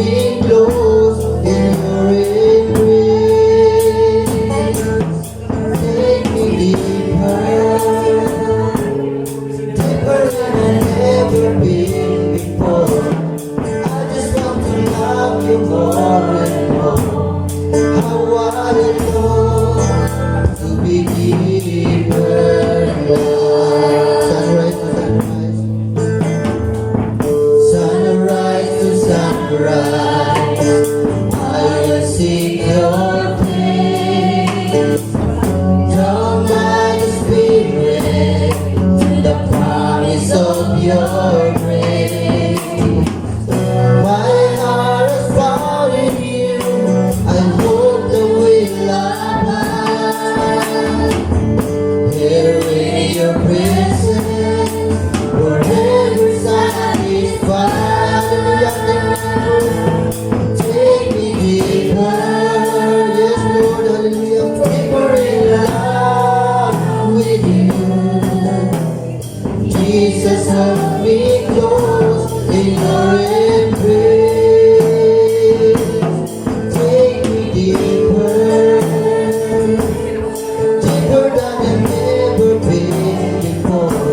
me close in your embrace. Take me deeper than I've ever been before. I just want to love you more and more. How I long to be deeper love. Sunrise to sunrise, I will seek your face. Drawn by the Spirit to the promise of your grace. My heart is found in you. I hope that we'll abide here in your presence, forever satisfied. Take me deeper, yes Lord, hallelujah, deeper in love with you. Jesus, hold me close in your embrace. Take me deeper than I've ever been before.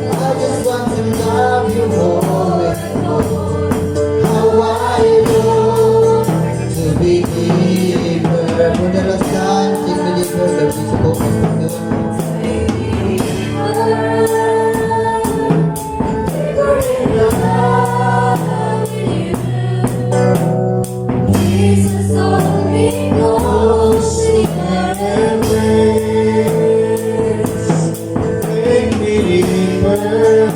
I just want to love you more and more. How I long to be deeper. For the last time, take me deeper. Lord, please support me. Jesus, hold me close in your embrace. Take me deeper than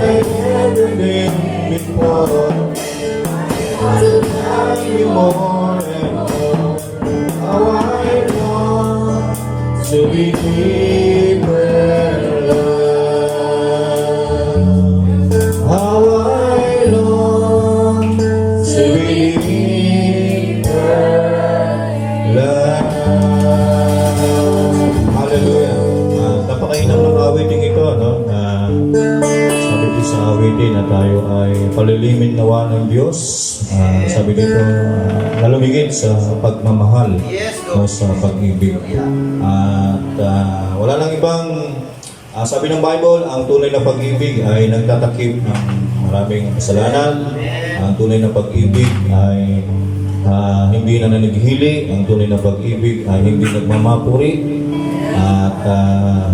I've ever been before. I love you more and more. How I long to be deeper love. How I long to be deeper love. Hallelujah. Napakainam ng awiting ito, no? Sabi dito sa awitin na tayo ay palilimin nawa ng Diyos. Sabi dito, nalumigit sa pagmamahal o sa pag-ibig. At wala nang ibang, sabi ng Bible, ang tunay na pag-ibig ay nagtatakip ng maraming kasalanan. Ang tunay na pag-ibig ay hindi na naghihili. Ang tunay na pag-ibig ay hindi nagmamapuri. At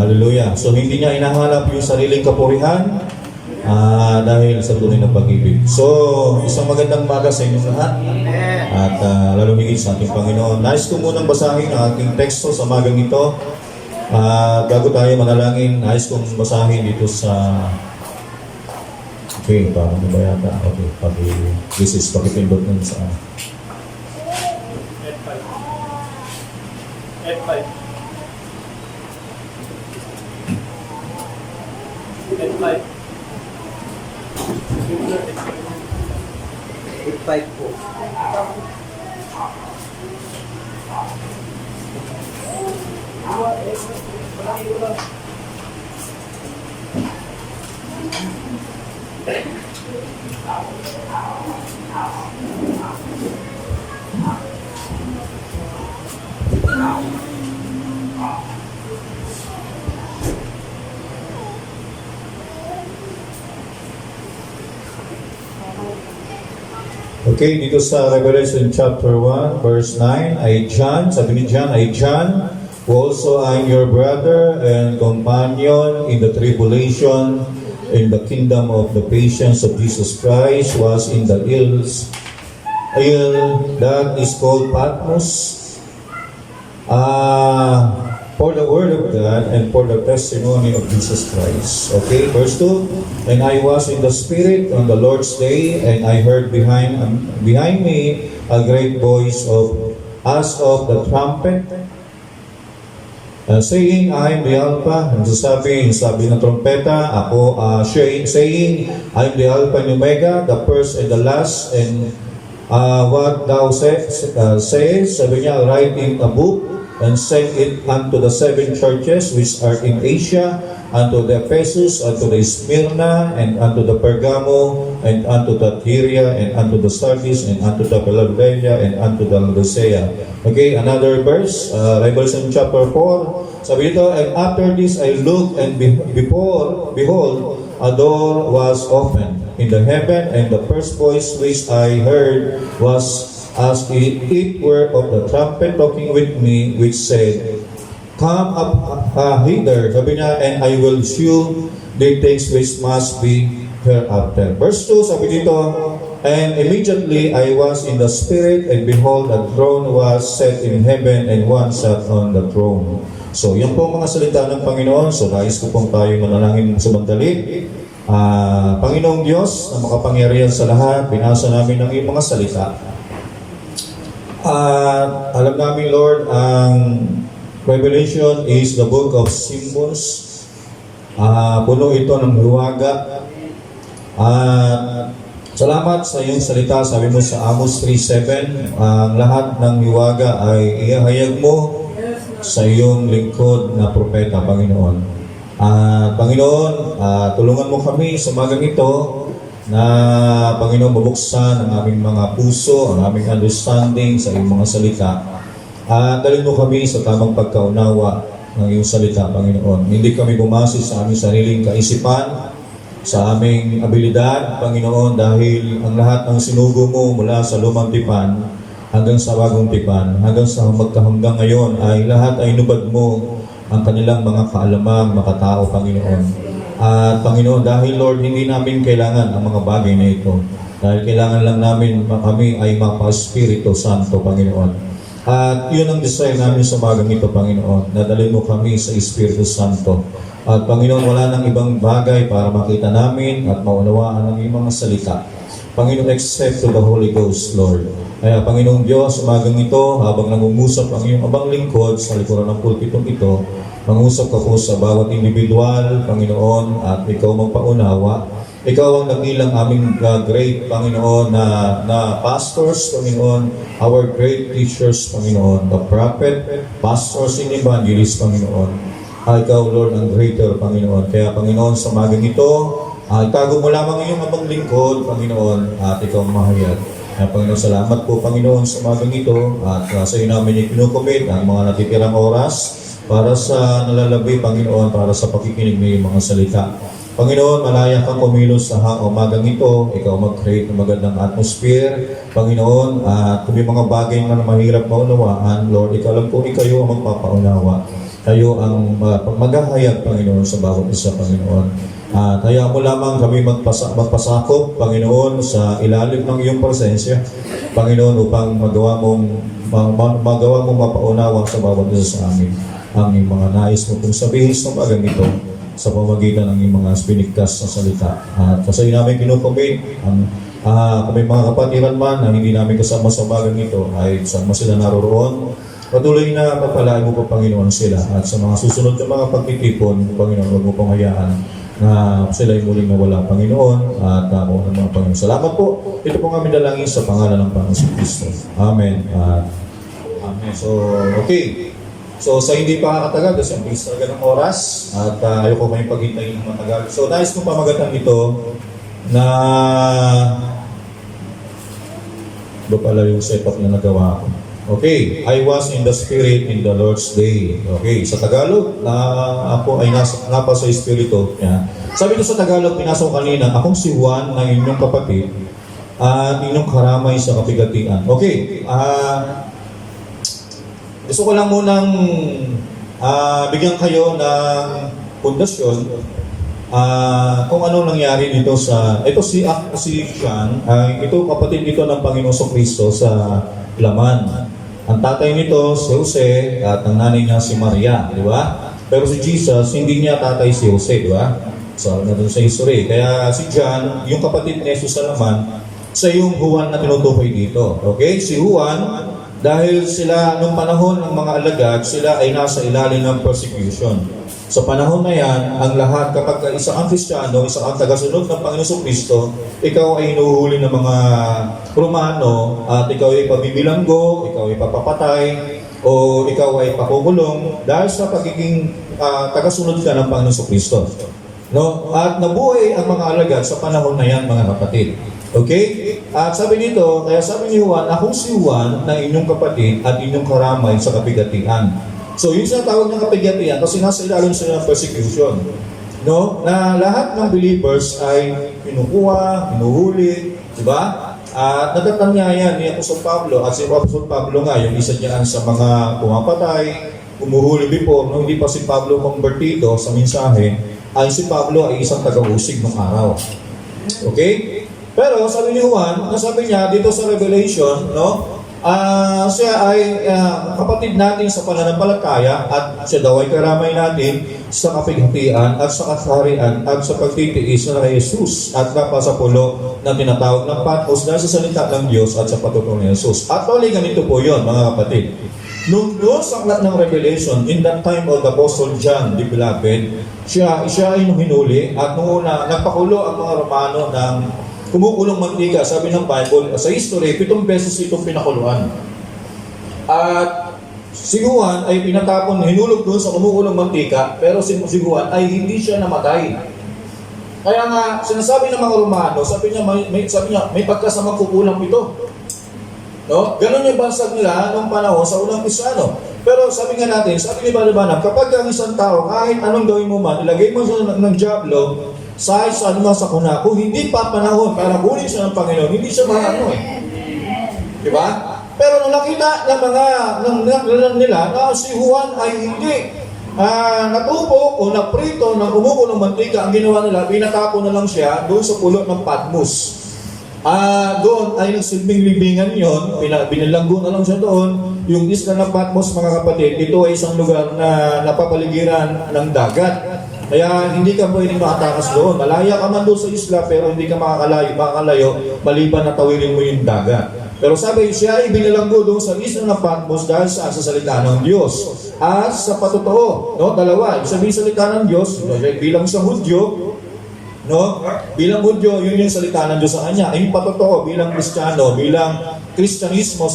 hallelujah. So hindi niya inahanap yung sariling kapurihan dahil sa tunay na pag-ibig. So isang magandang umaga sa inyong lahat. At lalumigit sa ating Panginoon. Nais ko munang basahin ang ating teksto sa magang ito. Bago tayo manalangin, nais kong basahin dito sa... Okay, parang ba yata? Okay, this is pakipindot nun sa... F5. F5 po. Okay, dito sa Revelation chapter 1, verse 9, ay John, sabi ni John, ay John, who also I'm your brother and companion in the tribulation, in the kingdom of the patience of Jesus Christ, was in the isle that is called Patmos, for the word of God and for the testimony of Jesus Christ. Okay, verse 2, and I was in the Spirit on the Lord's day, and I heard behind me a great voice as of the trumpet, saying, I am the Alpha, and sabi ng trumpeta, ako, saying, I am the Alpha and Omega, the first and the last, and what thou says, sabi niya, write in a book, and send it unto the 7 churches which are in Asia, unto the Ephesus, unto the Smyrna, and unto the Pergamo, and unto the Tyria, and unto the Sardis, and unto the Philadelphia, and unto the Laodicea. Okay, another verse, Revelation chapter 4. Sabi dito, and after this I looked, and behold, a door was opened in the heaven, and the first voice which I heard was as it were of the trumpet talking with me, which said, Come up hither, sabi niya, and I will shew the things which must be hereafter. Verse 2, sabi dito, and immediately I was in the Spirit, and behold, a throne was set in heaven, and one sat on the throne. So, yan po ang mga salita ng Panginoon. So, nais ko pong tayo manalangin sa mandali. Panginoong Diyos, na makapangyarihan sa lahat, binasa namin ang iyong mga salita. Alam namin, Lord, ang Revelation is the book of symbols. Puno ito ng hiwaga. Salamat sa iyong salita. Sabi mo sa Amos 3:7, ang lahat ng hiwaga ay ihahayag mo sa iyong lingkod na propeta, Panginoon. Panginoon, tulungan mo kami sa magang ito na, Panginoon, mabuksan ang aming mga puso, ang aming understanding sa iyong mga salita. Dalhin mo kami sa tamang pagkaunawa ng iyong salita, Panginoon. Hindi kami bumase sa aming sariling kaisipan, sa aming abilidad, Panginoon, dahil ang lahat ng sinugo mo mula sa lumang tipan hanggang sa bagong tipan, hanggang sa magkahanggang ngayon, ay lahat ay nubad mo ang kanilang mga kaalamang makatao, Panginoon. At Panginoon, dahil Lord, hindi namin kailangan ang mga bagay na ito. Dahil kailangan lang namin kami ay mapa-Espiritu Santo, Panginoon. At yun ang desire namin sa magang ito, Panginoon. Nadalhin mo kami sa Espiritu Santo. At Panginoon, wala nang ibang bagay para makita namin at maunawaan ang iyong mga salita. Panginoon, except to the Holy Ghost, Lord. Kaya Panginoong Diyos, sa magang ito, habang nangungusap ang iyong abang lingkod sa likuran ng pulpitong ito, mangusap ka po sa bawat individual, Panginoon, at ikaw magpaunawa. Ikaw ang nagilang aming great, Panginoon, na pastors, Panginoon, our great teachers, Panginoon, the prophet, pastors and evangelists, Panginoon. Ikaw, Lord, ang greater, Panginoon. Kaya, Panginoon, sa magang ito, itago mo lamang iyong abang lingkod, Panginoon, at ikaw ang mahayag. Kaya, Panginoon, salamat po, Panginoon, sa magang ito, at sa iyo namin ikinukomit ang mga natitirang oras para sa nalalabi, Panginoon, para sa pakikinig ng iyong mga salita. Panginoon, malaya kang kumilos sa umagang ito. Ikaw mag-create ng magandang atmosphere, Panginoon, at kung may mga bagay na mahirap maunawaan, Lord, ikaw lang po, ikayo ang magpapaunawa. Kayo ang maghahayag, Panginoon, sa bawat isa, Panginoon. At hayaan mo lamang kami magpasakop, Panginoon, sa ilalim ng iyong presensya, Panginoon, upang magawa mong mapaunawa sa bawat isa sa amin ang mga nais mo kung sabihin sa umagang ito sa pamagitan ng mga pinigkas na salita. At sa iyo namin kinukomit ang kami mga kapatiran man na hindi namin kasama sa umagang ito ay saan man sila naroroon. Patuloy na papalain mo po, Panginoon, sila. At sa mga susunod na mga pagtitipon, Panginoon, huwag mo pong hayaan na sila'y muling nawala, Panginoon. At ako ng mga Panginoon. Salamat po. Ito po kami dalangin sa pangalan ng Panginoon Kristo. Amen. Amen. So, okay. So, sa hindi pa kakatagal, kasi ang bilis talaga ng oras at ayoko kayong paghintayin ng matagal. So, nais kong pamagatan ito na ito pala yung setup na nagawa ko. Okay, I was in the Spirit in the Lord's Day. Okay, sa Tagalog, ako ay napa sa Espiritu. Yeah. Sabi ko sa Tagalog, pinasok kanina, akong si Juan na inyong kapatid at inyong karamay sa kapigatian. Okay, gusto ko lang munang bigyan kayo ng pundasyon kung ano nangyari dito sa... Ito si Sean, ito kapatid dito ng Panginoon Kristo sa Laman. Ang tatay nito si Jose at ang nanay niya si Maria, di ba? Pero si Jesus, hindi niya tatay si Jose, di ba? So, na doon sa history. Kaya si John, yung kapatid ni Jesus sa Laman, sa yung Juan na tinutukoy dito. Okay? Si Juan, dahil sila, nung panahon ng mga alagad, sila ay nasa ilalim ng persecution. Sa panahon na yan, ang lahat, kapag isa kang Kristiyano, isa kang tagasunod ng Panginoon Kristo, ikaw ay inuhuli ng mga Romano, at ikaw ay pabibilanggo, ikaw ay papapatay, o ikaw ay pakukulong dahil sa pagiging tagasunod ka ng Panginoon Kristo. No? At nabuhay ang mga alagad sa panahon na yan, mga kapatid. Okay? At sabi nito, kaya sabi ni Juan, akong si Juan na inyong kapatid at inyong karamay sa kapigatian. So, yun siya tawag ng kapigatian kasi nasa ilalim sila ng persecution. No? Na lahat ng believers ay kinukuha, hinuhuli, di ba? At natatandaan ni Apostol Pablo, at si Apostol Pablo nga, yung isa niyan sa mga pumapatay, umuhuli before, no? Hindi pa si Pablo convertido sa mensahe, ay si Pablo ay isang taga-usig ng araw. Okay? Pero sabi ni Juan, nasabi niya dito sa Revelation, no? Siya ay kapatid natin sa pananampalataya at siya daw ay karamay natin sa kapighatian at sa kasarian at sa pagtitiis na kay Jesus at napasapulo na tinatawag ng Patmos dahil sa salita ng Diyos at sa patutunan ni Jesus. At tuloy ganito po yun, mga kapatid. Nung doon sa aklat ng Revelation, in that time of the Apostle John, the beloved, siya ay nung hinuli at nung una, nagpakulo ang mga Romano ng kumukulong mantika. Sabi ng Bible, sa history, 7 beses itong pinakuluan. At si Juan ay pinatapon, hinulog doon sa kumukulong mantika, pero si Juan ay hindi siya namatay. Kaya nga, sinasabi ng mga Romano, sabi niya, may pagkasamang kukulang ito. No? Ganon yung bansag nila nung panahon sa unang Kristyano. Pero sabi nga natin, sabi ni Balabanab, kapag ang isang tao, kahit anong gawin mo man, ilagay mo ng diablo, sa kuna, kung hindi pa panahon para kunin siya ng Panginoon, hindi siya maano Di ba? Pero nung nakita ng mga nila na si Juan ay hindi natupo o naprito ng umuko ng mantika, ang ginawa nila, pinatapon na lang siya doon sa pulot ng Patmos. Doon ay nagsilbing libingan yon, binilanggo na lang siya doon. Yung isla ng Patmos, mga kapatid, ito ay isang lugar na napapaligiran ng dagat. Kaya hindi ka pwedeng makatakas doon. Malaya ka man doon sa isla, pero hindi ka makakalayo maliban na tawirin mo yung dagat. Pero sabi, siya ay binilanggo doon sa isla ng Patmos dahil sa salita ng Diyos. At sa patotoo, no? Dalawa, ibig sabihin salita ng Diyos, bilang sa Hudyo, no? Bilang Hudyo, yun yung salita ng Diyos sa kanya. Yung patotoo, bilang Kristiyano, bilang Kristyanismo,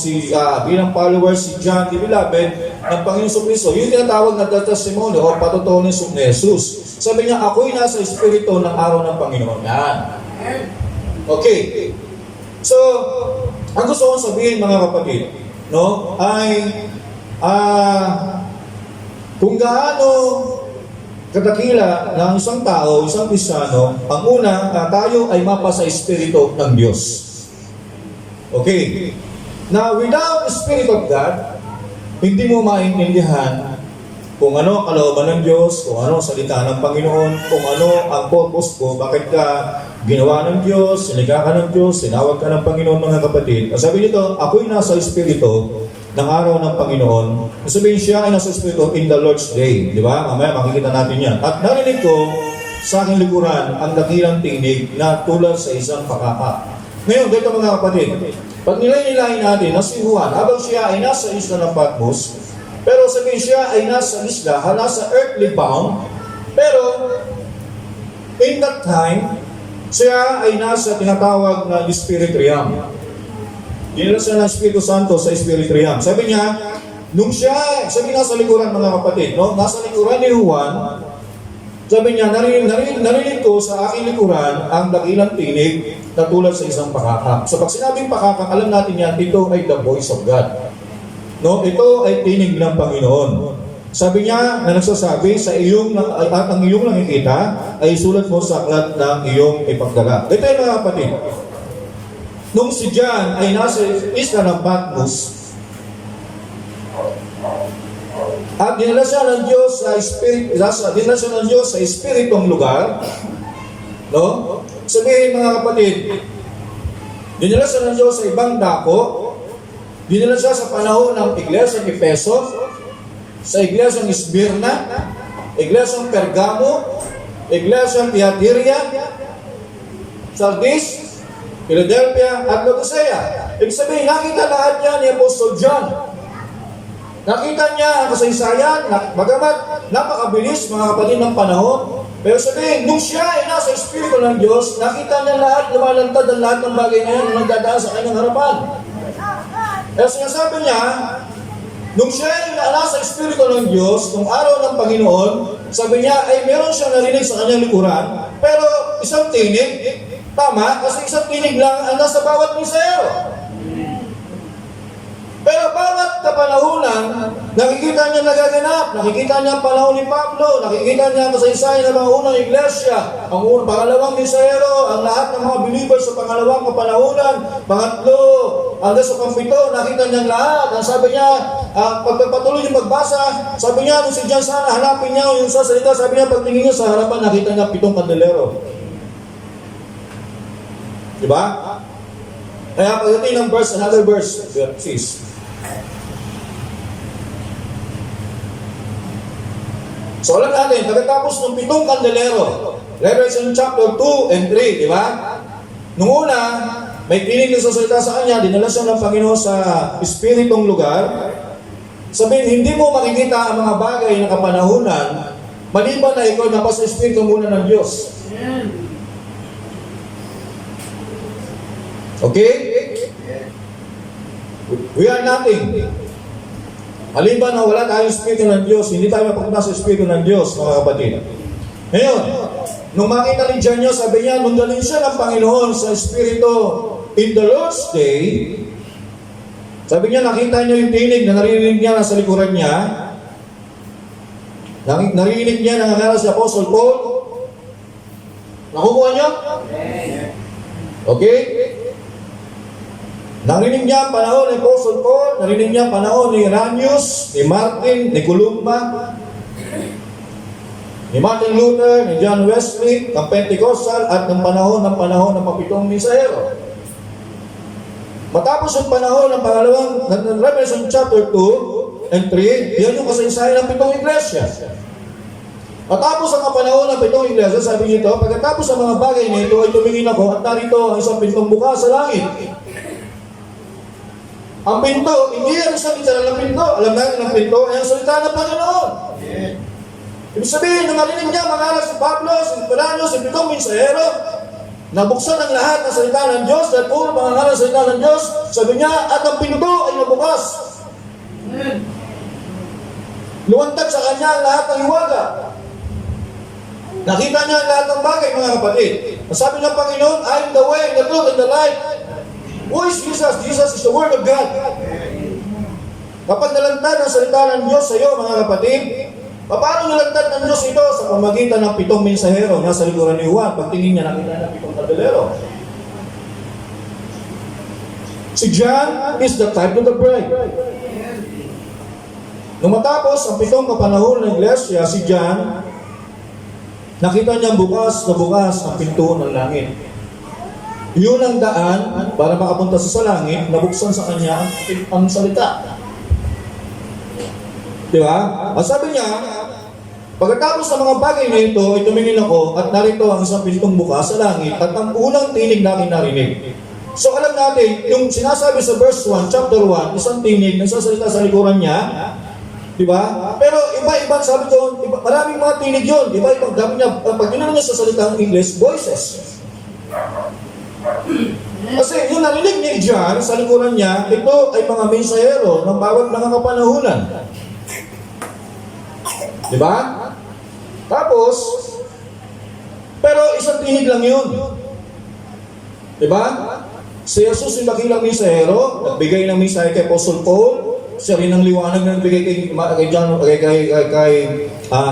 bilang followers si John the Beloved ng Panginoon Kristo, yung tinatawag na testimony o patotoo ni Jesus. Sabi niya, ako'y nasa Espiritu ng araw ng Panginoon. Yan. Okay. So, ang gusto kong sabihin, mga kapatid, no, ay kung gaano kadakila ng isang tao, isang Kristiyano, ang una, tayo ay mapa sa Espiritu ng Diyos. Okay. Now, without the Spirit of God, hindi mo maintindihan kung ano ang kalooban ng Diyos, kung ano ang salita ng Panginoon, kung ano ang purpose ko, bakit ka ginawa ng Diyos, sinika ka ng Diyos, sinawag ka ng Panginoon, mga kapatid. Sabi nito, ako'y nasa Espiritu ng araw ng Panginoon. Sabihin siya ay nasa Espiritu in the Lord's Day. Di ba? Mamaya makikita natin yan. At narinig ko sa aking likuran ang dakilang tinig na tulad sa isang pakaka. Ngayon, dito mga kapatid, pag nilay-nilayin natin na si Juan, habang siya ay nasa isla ng Patmos, pero sabihin siya ay nasa isla, nasa earthly bound, pero in that time, siya ay nasa tinatawag na Spirit realm. Dinala siya ng Espiritu Santo sa Spirit realm. Sabi niya, nung siya, sabi nasa likuran mga kapatid, no? Nasa likuran ni Juan, sabi niya, narinig ko sa aking likuran ang dakilang tinig na tulad sa isang pakaka. So pag sinabing pakaka, alam natin yan, ito ay the voice of God. No, ito ay tinig ng Panginoon. Sabi niya na nagsasabi sa iyong at ang iyong nakikita ay sulat mo sa aklat ng iyong ipagdala. Ito ay mga kapatid. Nung si John ay nasa isla ng Patmos at dinala siya ng Diyos sa espiritong lugar, no? Sabihin mga kapatid, dinala siya ng Diyos sa ibang dako, dinala siya sa panahon ng Iglesia ng Efeso, sa Iglesia ng Smyrna, Iglesia ng Pergamo, Iglesia ng Thyatira, Sardis, Philadelphia, at Laodicea. Ibig sabihin, nakita lahat yan ni Apostle John. Nakita niya ang kasaysayan, bagamat napakabilis mga kapatid ng panahon, pero sabihin, nung siya ay nasa Espiritu ng Diyos, nakita niya lahat, lumalantad ang lahat ng bagay na yun na nagdadaan sa kanyang harapan. Kaya sinasabi niya, Nung siya ay nasa Espiritu ng Diyos, nung araw ng Panginoon, sabi niya ay meron siyang narinig sa kanyang likuran, pero isang tinig, tama, kasi isang tinig lang ang nasa bawat misayero. Pero bawat kapanahunan, nakikita niya nagaganap, nakikita niya ang panahon ni Pablo, nakikita niya ang kasaysayan ng mga unang iglesia, ang pangalawang misayero, ang lahat ng mga believers sa pangalawang kapanahunan, pangatlo, hanggang sa pangpito, nakita niya ang lahat. Ang sabi niya, pagpapatuloy yung magbasa, sabi niya, nung si John sana, hanapin niya yung sasalita, sabi niya, pagtingin niya sa harapan, nakita niya 7 kandelero. Diba? Kaya pagdating ng verse, another verse, please. So alam natin, pagkatapos ng 7 kandelero, Revelation chapter 2 and 3, di ba? Nung una, may tinig na sasalita sa kanya, dinala siya ng Panginoon sa espiritong lugar. Sabihin, hindi mo makikita ang mga bagay na kapanahunan, maliban na ikaw napasa espiritu muna ng Diyos. Okay? We are nothing. Maliban na wala tayong Espiritu ng Diyos, hindi tayo mapapunta sa Espiritu ng Diyos, mga kapatid. Ngayon, nung makita ni John yun, sabi niya, nung dalhin siya ng Panginoon sa Espiritu in the Lord's Day, sabi niya, nakita niya yung tinig na narinig niya nasa likuran niya, narinig niya nangangaral si Apostle Paul. Nakukuha niyo? Okay? Narinig niya ang panahon ni Apostle Paul, narinig niya ang panahon ni Irenaeus, ni Martin, ni Columba, ni Martin Luther, ni John Wesley, ng Pentecostal, at ng panahon ng mapitong misayero. Matapos yung panahon ng pangalawang, ng Revelation chapter 2 and 3, yan yung kasaysayan ng 7 iglesia. Matapos ang panahon ng 7 iglesia, sabi nito, pagkatapos ang mga bagay nito ay tumingin ako at narito ang isang pintong bukas sa langit. Ang pinto, hindi ang isang literal ng pinto. Alam natin ang pinto ay ang salita ng Panginoon. Ibig sabihin, nung narinig niya mangaral si Pablo, si Irenaeus, si 7 misayero, nabuksan ang lahat ng salita ng Diyos, dahil puro mangaral ng salita ng Diyos, sabi niya, at ang pinto ay nabukas. Luwantag sa kanya ang lahat ng hiwaga. Nakita niya ang lahat ng bagay, mga kapatid. Sabi ng Panginoon, I am the way, the truth, and the life. Who is Jesus? Jesus is the Word of God. Kapag nalantad ang salita ng Diyos sa iyo, mga kapatid, paano nalantad ng Diyos ito? Sa pamagitan ng 7 mensahero niya sa likuran ni Juan. Pagtingin niya, nakita ng 7 kandelero. Si John is the type of the bride. Nung matapos ang 7 kapanahon ng iglesia, si John, nakita niya bukas na bukas ang pinto ng langit. Yun ang daan para makapunta sa langit, nabuksan sa kanya ang salita. Di ba? At sabi niya, pagkatapos ng mga bagay na ito, ay tumingin ako at narito ang isang pintong bukas sa langit at ang unang tinig namin narinig. So alam natin, yung sinasabi sa verse 1, chapter 1, isang tinig, nagsasalita sa likuran niya, di ba? Pero iba-iba, sabi doon, maraming mga tinig yun. Iba-iba, sabi niya, pag tinanong niya sa salitang English, voices. Kasi yung narinig ni John sa likuran niya, ito ay mga mensahero ng bawat mga kapanahunan. Diba? Tapos, pero isang tinig lang yun. Diba? Si Jesus yung dakilang mensahero, nagbigay ng mensahe kay Apostle Paul, siya rin ang liwanag na nagbigay kay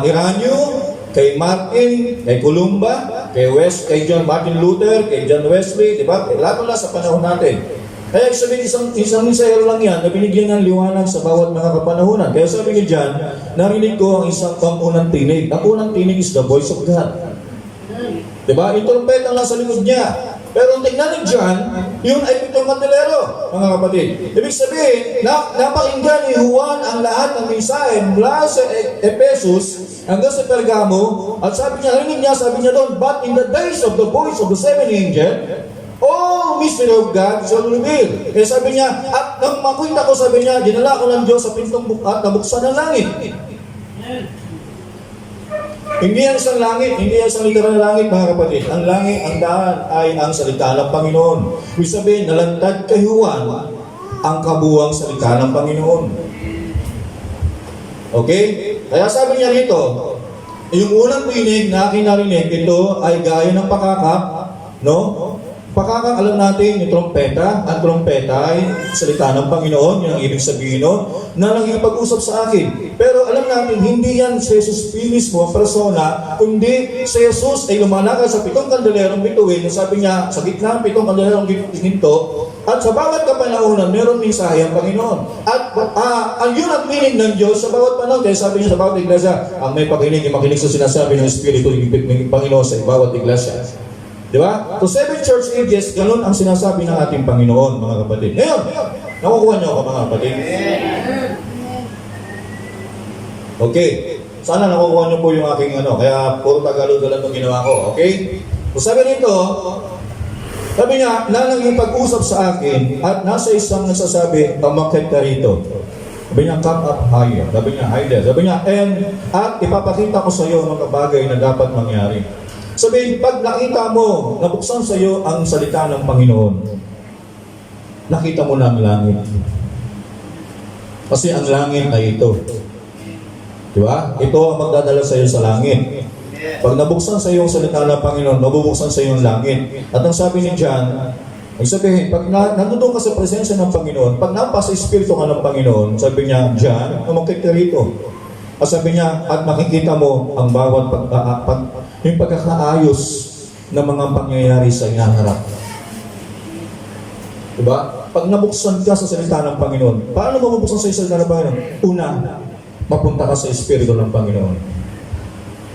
Irenaeus, kay Martin, kay Columba, kay John Martin Luther, kay John Wesley, di ba? Lahat sa panahon natin. Kaya sabihin, isang mensahero lang yan na binigyan ng liwanag sa bawat mga kapanahunan. Kaya sabi ni John, narinig ko ang isang unang tinig. Ang unang tinig is the voice of God. Di ba? Yung trumpet ang nasa likod niya. Pero tingnan ni John, yun ay 7 kandelero, mga kapatid. Ibig sabihin, napakinggan ni Juan ang lahat ng mensahe mula sa Ephesus hanggang sa Pergamo, at sabi niya doon, but in the days of the voice of the 7 angel, all mystery of God shall reveal. Kaya sabi niya, at nang makita ko, sabi niya, dinala ko ng Diyos sa pintong at nabuksan ng langit. Hindi yan isang langit, hindi yan isang literal na langit, mga kapatid. Ang langit, ang daan ay ang salita ng Panginoon. Ibig sabihin, nalantad kay Juan ang kabuwang salita ng Panginoon. Okay? Kaya sabi niya rito, yung unang tinig na aking narinig, ito ay gaya ng pakakak, no? Pakakak, alam natin, yung trompeta. Ang trompeta ay salita ng Panginoon, yun ang ibig sabihin nun, na nangipag-usap sa akin. Pero alam natin, hindi yan si Jesus mismo, ang persona, kundi si Jesus ay lumalakad sa 7 kandelerong bituin. Sabi niya, sa gitna ng 7 kandelerong ginto, at sa bawat kapanahonan, meron mensahe ang Panginoon. At ang yun ang meaning ng Diyos sa bawat panahon. Kaya sabi niya sa bawat iglesia, ang may pakinig, makinig sa sinasabi ng Espiritu ng Panginoon sa bawat iglesia. Di ba? So 7 church ages, ganun ang sinasabi ng ating Panginoon, mga kapatid. Ngayon, nakukuha niyo ako, mga kapatid? Okay. Sana nakukuha niyo po yung aking kaya puro Tagalog lang itong ginawa ko. Okay? So sabi nito, sabi niya, na nangipag-usap sa akin at nasa isang nagsasabi, umakyat ka rito. Sabi niya, come up higher. Sabi niya, higher. Sabi niya, at ipapakita ko sa iyo mga bagay na dapat mangyari. Sabi, pag nakita mo, nabuksan sa iyo ang salita ng Panginoon, nakita mo na ang langit. Kasi ang langit ay ito. Di ba? Ito ang magdadala sa iyo sa langit. Pag nabuksan sa iyo ang salita ng Panginoon, mabubuksan sa iyo ang langit. At ang sabi ni John, ay sabihin, pag nandun ka sa presensya ng Panginoon, pag napasa Espiritu ka ng Panginoon, sabi niya, John, umakit ka rito. At sabi niya, at makikita mo ang bawat yung pagkakaayos ng mga pangyayari sa inaharap. Diba? Pag nabuksan ka sa salita ng Panginoon, paano mo mabuksan sa salita ng Panginoon? Una, mapunta ka sa Espiritu ng Panginoon.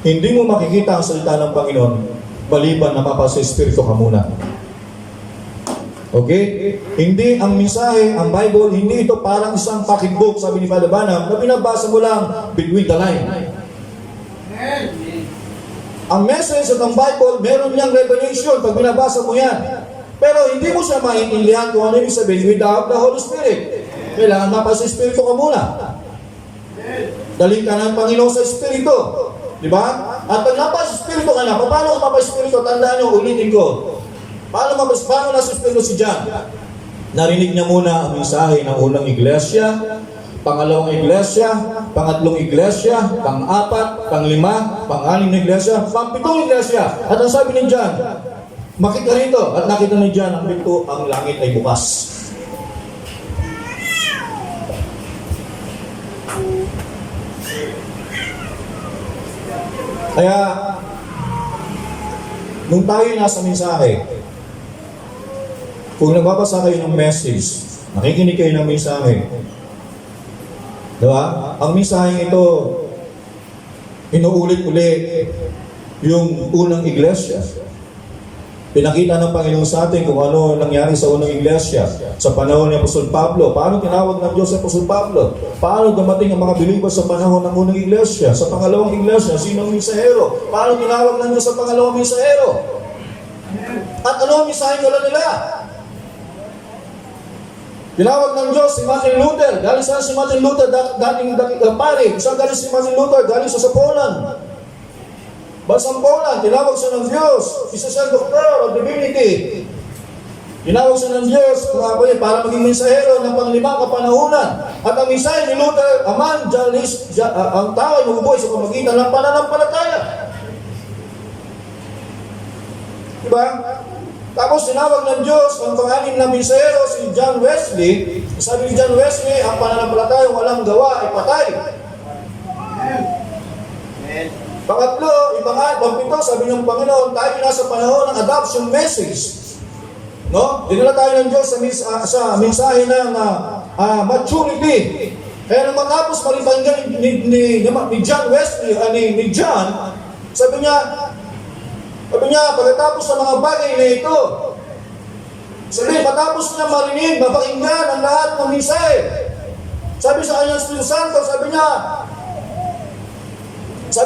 Hindi mo makikita ang salita ng Panginoon maliban na mapasa Espiritu ka muna. Okay? Hindi ang mensahe, ang Bible, hindi ito parang isang pocket book, sabi ni Father Branham, na binabasa mo lang between the line. Ang message at ang Bible, meron niyang revelation pag binabasa mo yan. Pero hindi mo siya maintindihan kung ano ibig sabihin without the Holy Spirit. Kailangan mapasa Espiritu ka muna. Daling ka ng Panginoon sa Espiritu. Di ba? At pag napasa Espiritu ka na, paano ka mapasa Espiritu? Tandaan niyo, ulitin ko. Paano nasa Espiritu si John? Narinig niya muna ang mensahe ng unang iglesia, pangalawang iglesia, pangatlong iglesia, pang-4, pang-5, pang-6 na iglesia, pang-7 iglesia. At ang sabi ni John, makita rito, at nakita ni John ang pinto, ang langit ay bukas. Kaya, nung tayo nasa mensahe, kung nagbabasa kayo ng message, nakikinig kayo ng mensahe, diba? Ang mensaheng ito, inuulit-ulit yung unang iglesia. Pinakita ng Panginoon sa atin kung ano nangyari sa unang iglesia. Sa panahon ni Apostol Pablo, paano tinawag ng Diyos si Apostol Pablo? Paano dumating ang mga believers sa panahon ng unang iglesia? Sa pangalawang iglesia, sino ang mensahero? Paano tinawag ng Diyos sa pangalawang mensahero? At ano ang mensaheng wala nila? Tinawag ng Diyos si Martin Luther. Galing saan si Martin Luther? Dating pare. Saan galing si Martin Luther? Galing sa Poland. Bansang Poland. Tinawag siya ng Diyos. Isa siya doctor of divinity. Tinawag siya ng Diyos para maging mensahero ng panglimang kapanahunan. At ang mensahe ni Luther, ang tao ay mabubuhay sa pamagitan ng pananampalataya. Diba? Tapos tinawag ng Diyos ang pang-anim na mensahero si John Wesley. Sabi ni John Wesley, ang pananampalataya walang gawa ay patay. Pangatlo, pang-pito, sabi ng Panginoon, tayo nasa panahon ng adoption message. No? Dinala tayo ng Diyos sa mensahe ng maturity. Kaya nang matapos malipanggan ni John Wesley, ni John, sabi niya, pagkatapos ng mga bagay na ito, matapos niya marinig, mapakinggan ang lahat ng mensahe. Sabi sa kanyang Espiritu Santo, sabi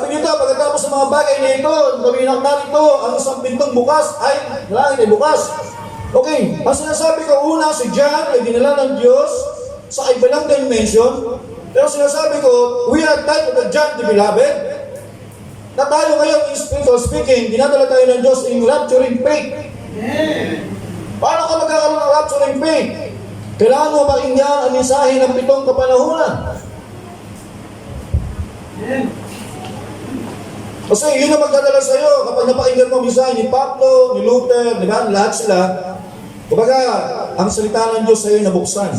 nito, pagkatapos ng mga bagay na ito, sabihin narito, ang isang pintong bukas ay, langit ay bukas. Okay, ang sinasabi ko una, si John ay dinala ng Diyos sa ibalang dimension. Pero sinasabi ko, we are tied to the John the Beloved, na tayo ngayon, in spiritual speaking, dinadala tayo ng Diyos in rapturing faith. Paano ka magkakaroon ng rapturing faith? Kailangan mo pakinggan ang mensahe ng 7 kapanahunan. Kasi yun ang magdadala sa'yo kapag napakinggan mo minsan ni Pablo, ni Luther, di ba? Lahat sila. Kumbaga, ang salita ng Diyos sa'yo nabuksan.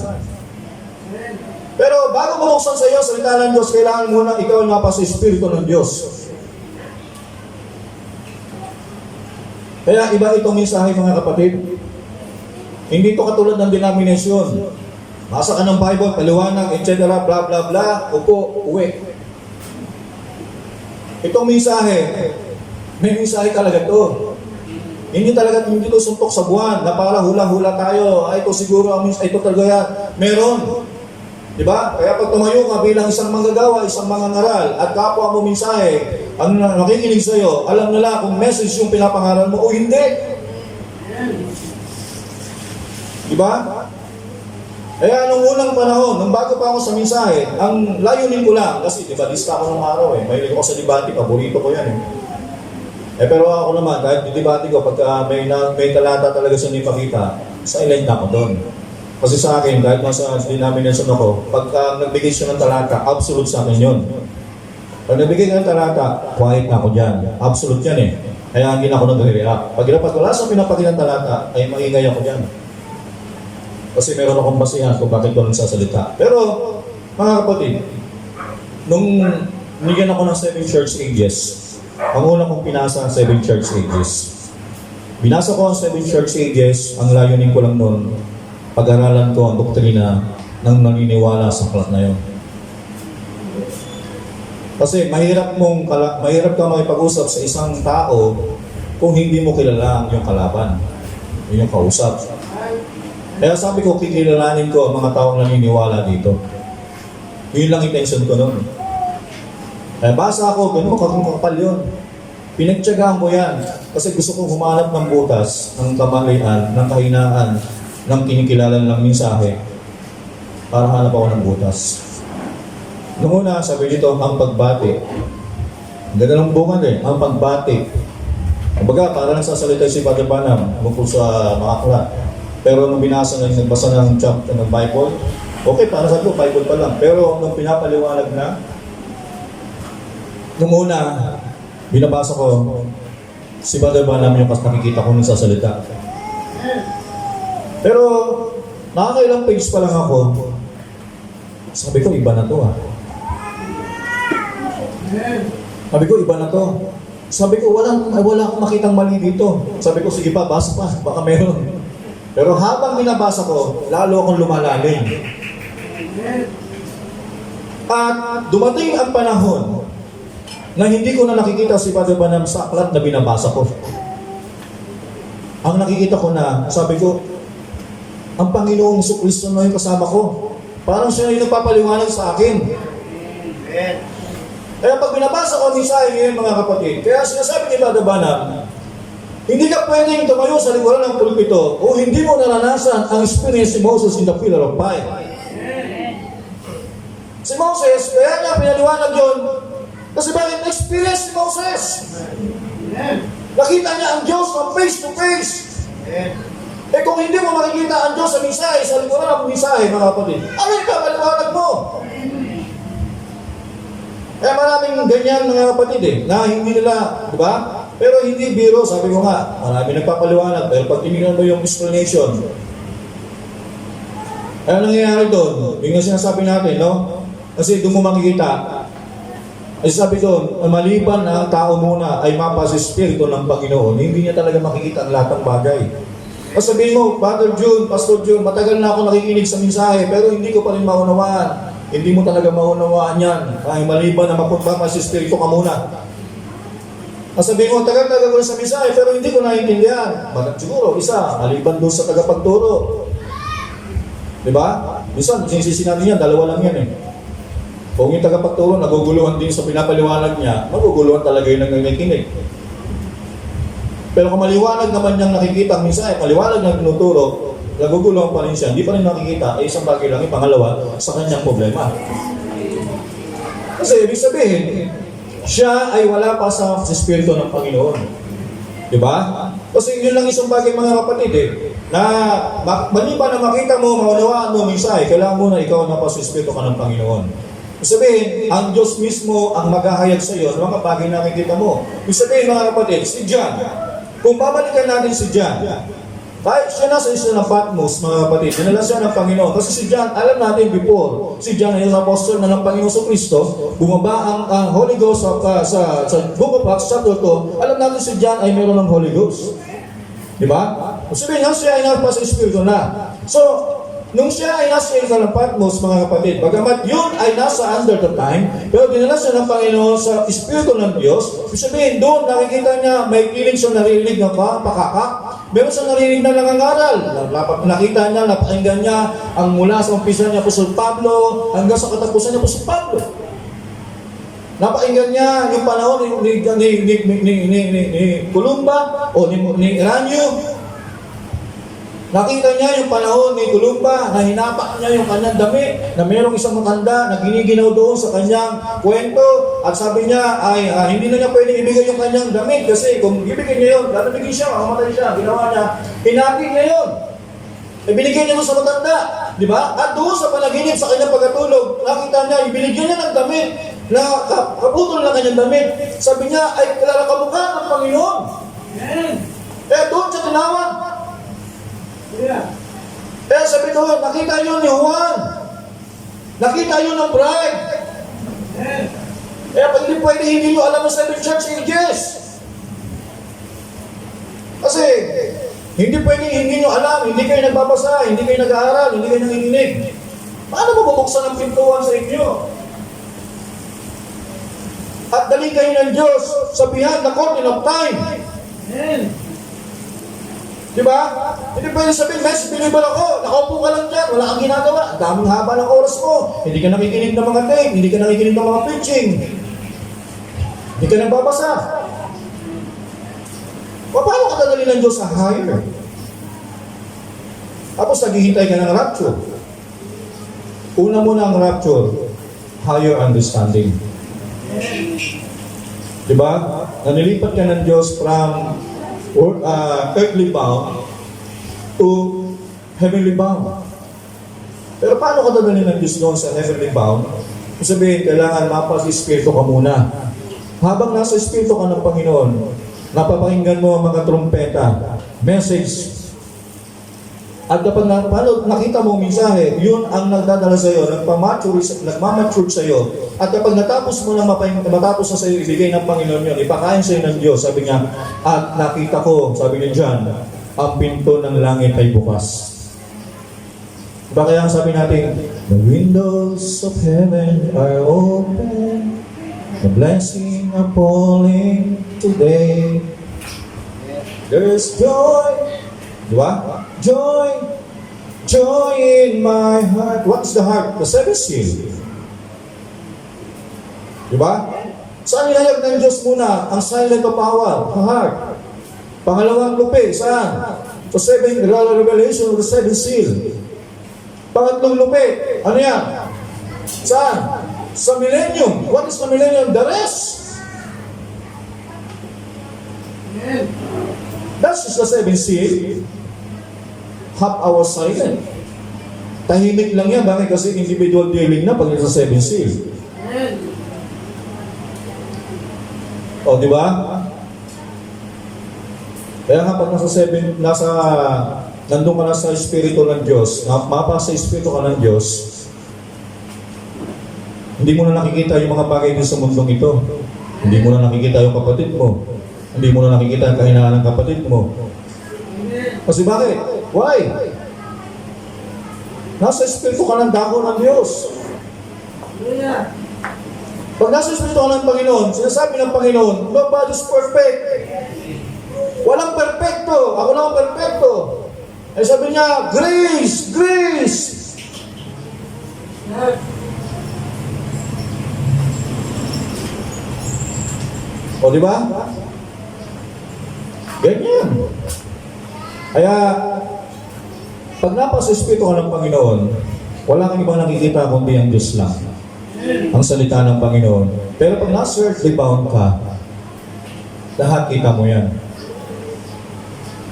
Pero bago mabuksan sa'yo ang salita ng Diyos, kailangan muna ikaw na pa sa Espiritu ng Diyos. Kaya iba itong mensahe mga kapatid. Hindi ito katulad ng denominasyon. Basa ka ng Bible, paliwanag, etc. bla bla bla, upo, uwi. Itong mensahe, may mensahe talaga to. Hindi talaga hindi ito suntok sa buwan na para hula-hula tayo. Ay, ito siguro, ito talaga yan. Meron. Diba? Kaya pag tumayo ka bilang isang manggagawa, isang mangangaral, at kapwa mo mensahe, ang nakikinig sa'yo, alam nila kung message yung pinapangaral mo o hindi. Diba? Kaya nung unang panahon, nung bago pa ako sa mensahe, ang layunin ko lang, kasi diba, lista ko ng araw eh, mahilig ako sa debate, paborito ko yan eh. Pero ako naman, kahit debate ko, pagka may talata talaga siya nipakita, silent na ako doon. Kasi sa akin, kahit nasa denomination ako, pagka nagbigay siya ng talata, absolute sa akin yun. Pag nagbigay ka ng talata, quiet na ako dyan. Absolute yan eh. Kaya hindi na ako nag-react. Pag wala sa pinapakita ng talata, ay maingay ako dyan. Kasi meron akong basihan kung bakit ko nagsasalita. Pero, mga kapatid, nung nigyan ako ng 7 church ages, ang una kong pinasa ang 7 church ages. Binasa ko ang 7 church ages, ang layunin ko lang noon, pag-aralan ko ang doktrina ng naniniwala sa aklat na yun. Kasi mahirap ka makipag-usap sa isang tao kung hindi mo kilala yung kalaban, yung kausap. Kaya sabi ko, kikilalanin ko ang mga taong naniniwala dito. Yun lang intention ko noon. Kaya basa ako, ganun kapal yun. Pinagtyagaan ko yan. Kasi gusto kong humanap ng butas, ng kamalian, ng kahinaan, ng kinikilala ng mensahe para hanap ako ng butas. Noong una, sabi dito, ang pagbati. Ang ganda ng bungan eh, ang pagbati. Kumbaga, para nagsasalita si Father Banam tungkol sa mga aklat. Pero nung nagbasa ng chapter ng Bible, okay, para sa ko, Bible pa lang. Pero nung pinapaliwanag na, nung una, binabasa ko, si Father Banam yung nakikita ko nung sasalita. Pero, nakakailang page pa lang ako, sabi ko, iba na to ah. Sabi ko, iba na to. Sabi ko, wala akong makitang mali dito. Sabi ko, sige pa, basa pa, baka meron. Pero habang binabasa ko, lalo akong lumalalim. At dumating ang panahon na hindi ko na nakikita si Father Banam sa aklat na binabasa ko. Ang nakikita ko na, sabi ko, ang Panginoong Jesucristo na yung kasama ko. Parang siya yung nagpapaliwanag sa akin. Kaya pag binabasa ko ang mensahe ngayon mga kapatid, kaya sinasabi ni Father Banam, hindi ka pwedeng tumayo sa likuran ng pulpito o hindi mo naranasan ang experience ni Moses in the pillar of fire. Si Moses, kaya niya pinaliwanag yun kasi bakit experience ni Moses? Nakita niya ang Diyos from face to face. Eh kung hindi mo makikita ang Diyos sa mensahe, sa likuran ng mensahe mga kapatid, ano yung kapaliwanag mo? Kaya maraming ganyan mga kapatid na hindi nila, di ba? Pero hindi biro, sabi ko nga, marami nagpapaliwanag. Pero pag tinignan mo yung explanation, ano nangyayari doon? Yung sinasabi natin, no? Kasi doon mo makikita. Ay sabi doon, maliban na ang tao muna ay mapa sa Espiritu ng Panginoon, hindi niya talaga makikita ang lahat ng bagay. Kasi sabihin mo, Pastor June, matagal na ako nakikinig sa mensahe, pero hindi ko pa rin maunawaan. Hindi mo talaga maunawaan yan. Ay maliban na mapunta sa Espiritu ka muna. Sabihin mo, tagal-tagal ko sa mensahe, pero hindi ko naiintindihan. Bakit siguro? Isa, maliban doon sa tagapagturo. Diba? Minsan, sinisisi natin yan, dalawa lang yan eh. Kung yung tagapagturo, naguguluhan din sa pinapaliwanag niya, maguguluhan talaga yung nanginginig. Pero kung maliwanag naman niyang nakikita ang mensahe, maliwanag niyang tinuturo, naguguluhan pa rin siya, hindi pa rin nakikita, ay isang bagay lang, yung pangalawa, sa kanyang problema. Kasi ibig sabihin, siya ay wala pa sa Espiritu ng Panginoon. Diba? Kasi yun lang isang bagay mga kapatid na maliban na makita mo, maunawaan mo, mensahe, kailangan mo na ikaw na pa sa Espiritu ka ng Panginoon. Sabihin, ang Diyos mismo ang maghahayag sa iyo ng mga bagay na nakikita mo. Ibig sabihin, mga kapatid, si John, kung babalikan natin si John, kahit siya nasa isla ng Patmos, mga kapatid, dinala siya ng Panginoon. Kasi si John, alam natin before, si John ay ang apostol na ng Panginoon sa Kristo, bumaba ang Holy Ghost sa Book of Acts, chapter 2, alam natin si John ay meron ng Holy Ghost. Di ba? Sabihin nga siya ay nasa sa Espiritu na. So, nung siya ay nasa isla ng Patmos, mga kapatid, bagamat yun ay nasa under the time, pero dinala siya ng Panginoon sa Espiritu ng Diyos, ibig sabihin doon, nakikita niya, may feeling siya narinig ng pakaka, meron siya narinig na nangangaral, nakita niya, napakinggan niya, ang mula sa umpisa niya Apostol Pablo, hanggang sa katapusan niya Apostol Pablo. Napakinggan niya yung panahon ni Columba o ni Iranyo. Nakita niya yung panahon ni Columba na hinapak niya yung kanyang damit na mayroong isang matanda na giniginaw doon sa kanyang kwento at sabi niya ay hindi na niya pwedeng ibigay yung kanyang damit kasi kung ibigay niya yun, lalabigin siya, mamamatay siya. Ginawa niya, hinati niya yun. Ibinigay niya doon sa matanda, di ba? At doon sa panaginip sa kanyang pagkatulog, nakita niya, ibinigyan niya ng damit na kaputol na kanyang damit. Sabi niya, ay kilala ka mukha ng Panginoon. Eh doon siya tinawag. Kaya sabi ko, nakita yun ni Juan. Nakita yun ng bride. Kaya pag hindi pwede, hindi nyo alam ang 7 church ages. Kasi, hindi pwede, hindi nyo alam, hindi kayo nagbabasa, hindi kayo nag-aaral, hindi kayo nanginginig. Paano mabubuksan ang pintuan sa inyo? At daling kayo ng Diyos sa behind the curtain of time. Diba? Hindi pwede sabihin, Mes, believer ako, nakaupo ka lang dyan, wala kang ginagawa, ang daming haba ng oras mo, hindi ka nakikinig ng mga tape, hindi ka nakikinig ng mga preaching, hindi ka nagbabasa. Paano ka dadali ng Diyos sa higher? Tapos naghihintay ka ng rapture. Una muna ang rapture, higher understanding. Diba? Nanilipat ka ng Diyos from earthly bound to heavenly bound. Pero paano ka dadalhin ng Diyos doon sa heavenly bound? Sabihin, kailangan mapag-espiritu ka muna. Habang nasa espiritu ka ng Panginoon, napapakinggan mo ang mga trumpeta, message. At kapag nakita mo ang mensahe, yun ang nagdadala sa iyo, nagmamature sa iyo. At kapag natapos mo na matapos na sa iyo, ibigay ng Panginoon yun, ipakain sa iyo ng Diyos, sabi niya, at nakita ko, sabi ni John, ang pinto ng langit ay bukas. Diba kaya ang sabi natin, the windows of heaven are open, the blessing are falling today. There is joy. Diba? Joy. Joy in my heart. What's the heart? The 7th seal. Diba? Saan nilahayag ng Diyos muna? Ang silent of power, the heart. Pangalawang lupi, saan? Sa 7th revelation of the 7th seal. Pangatlong lupi, ano yan? Saan? Sa millennium. What is the millennium? The rest. That's just the 7th seal. Half hour silent. Tahimik lang yan. Bakit? Kasi individual dealing na pag nasa 7th seal. O, di ba? Kaya nga pag nandun ka na sa Espiritu ng Diyos, mapasa Espiritu ka ng Diyos, hindi mo na nakikita yung mga bagay din sa mundong ito. Hindi mo na nakikita yung kapatid mo. Hindi mo na nakikita ang kahinaan ng kapatid mo. Kasi bakit? Why? Nasa Espiritu ka ng dako ng Diyos. Pag nasa Espiritu ka ng Panginoon, sinasabi ng Panginoon, nobody's perfect. Walang perfecto. Ako lang ang perfecto. Ay sabi niya, grace, grace. O di ba? Ganyan. Kaya, pag napasa Espiritu ka ng Panginoon, wala kang ibang nakikita kundi ang Diyos lang. Ang salita ng Panginoon. Pero pag nasa earthly bound ka, lahat kita mo yan.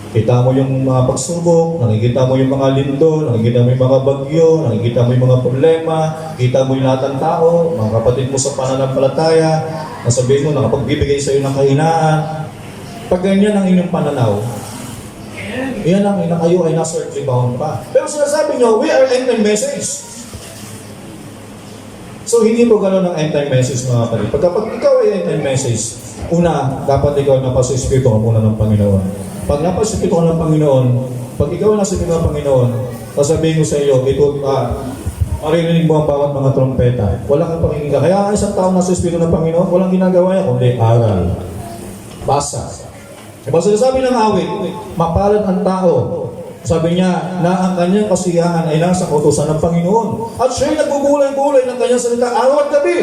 Kita mo yung mga pagsubok, nakikita mo yung mga lindol, nakikita mo yung mga bagyo, nakikita mo yung mga problema, kita mo yung lahat ng tao, mga kapatid mo sa pananampalataya, nasabihin mo, nakapagbibigay sa iyo ng kahinaan. Pag ganyan ang inyong pananaw, yan ang kayo ay nasa earthly bound pa. Pero sinasabi nyo, we are end-time message. So, hindi po gano'n ang end-time message, mga kapatid. Pag ikaw ay end-time message, una, dapat ikaw napasa-espiritu ka muna ng Panginoon. Pag napasa-espiritu ka ng Panginoon, pag ikaw ay nasa espiritu ng Panginoon, sasabihin ko sa iyo, ito, maririnig mo ang bawat mga trompeta. Wala kang pakinggan. Kaya ang isang tao nasa espiritu ng Panginoon, walang ginagawa niya, kundi aral. Basa. Diba sinasabi ng awit, mapalad ang tao. Sabi niya na ang kanyang kasiyahan ay nasa kautusan ng Panginoon. At siya'y nagbubulay-bulay ng kanyang salita araw at gabi.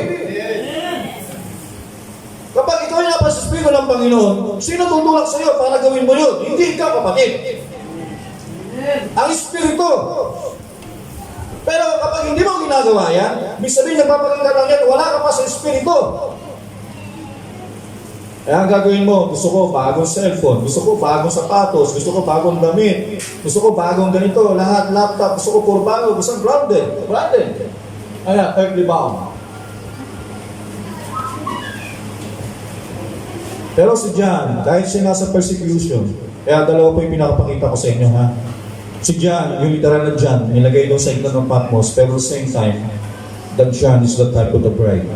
Kapag ikaw ay napasispiro ng Panginoon, sino tutulak sa iyo para gawin mo yun? Hindi ikaw, kapatid. Ang Espiritu. Pero kapag hindi mo ginagawa yan, ibig sabihin nagpapakita lang yan, wala ka pa sa Espiritu. Kaya ang gagawin mo, gusto ko bagong cellphone, gusto ko bagong sapatos, gusto ko bagong damit, gusto ko bagong ganito, lahat, laptop, gusto ko puro bago, gusto ko branded. Ayan, earthly bound. Pero si John, kahit siya nasa persecution, kaya dalawa po yung pinakapakita ko sa inyo, ha? Si John, yung literal na John, nilagay doon sa iklan ng Patmos, pero at the same time, that John is the type of the bride.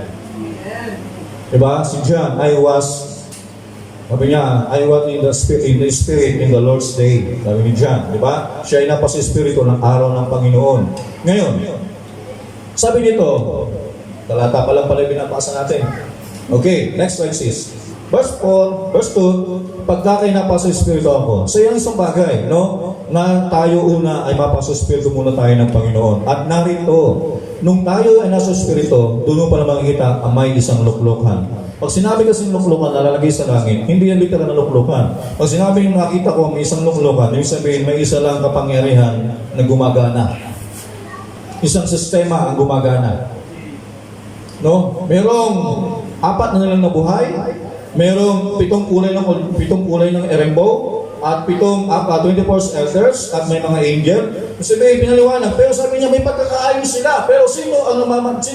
Diba? Si John, sabi niya, I was in the spirit in the Lord's day. Sabi ni John, di ba? Siya ay napasa espiritu ng araw ng Panginoon. Ngayon, sabi nito, talata pa lang pala yung binabasa natin. Okay, next slide sis. Verse 4, verse 2, pagka kayo napasa espiritu ako. So yan isang bagay, no? Na tayo una ay mapasa espiritu muna tayo ng Panginoon. At narito, nung tayo ay nasa espiritu, doon mo pala makikita ang may isang luklukan. Pag sinabi kasi luklukan nalalagay sa langit, hindi yan literal na luklukan. Pag sinabi yung nakita ko may isang luklukan, ibig sabihin may isa lang kapangyarihan na gumagana. Isang sistema ang gumagana. No? Merong 4 na nilang nabuhay, merong 7 kulay ng rainbow, at 24 elders, at may mga angel. Sabi, pinaliwanag. Pero sabi niya, may pagkakaayos sila. Pero sino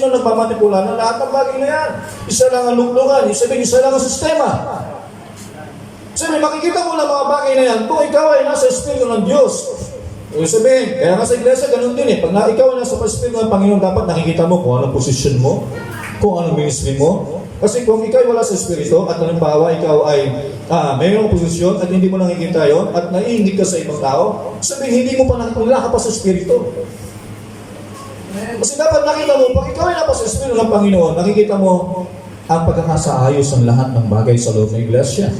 nagmamanipula ng lahat ng bagay na yan? Isa lang ang luklukan. Sabi, isa lang ang sistema. Sabi, makikita mo lang mga bagay na yan kung ikaw ay nasa espiritu ng Diyos. Sabi, kaya nga sa iglesia, ganun din eh. Pag ikaw ay nasa espiritu ng Panginoon, dapat nakikita mo kung anong posisyon mo, kung anong ministry mo. Kasi kung ikaw ay wala sa espiritu at halimbawa ikaw ay mayroong posisyon at hindi mo nakikita yon at naiingit ka sa ibang tao, sabihin hindi mo pa nakikita ka pa sa espiritu. Kasi dapat nakita mo, pag ikaw ay napasa sa espiritu ng Panginoon, nakikita mo ang pagkakasaayos ng lahat ng bagay sa loob ng iglesia.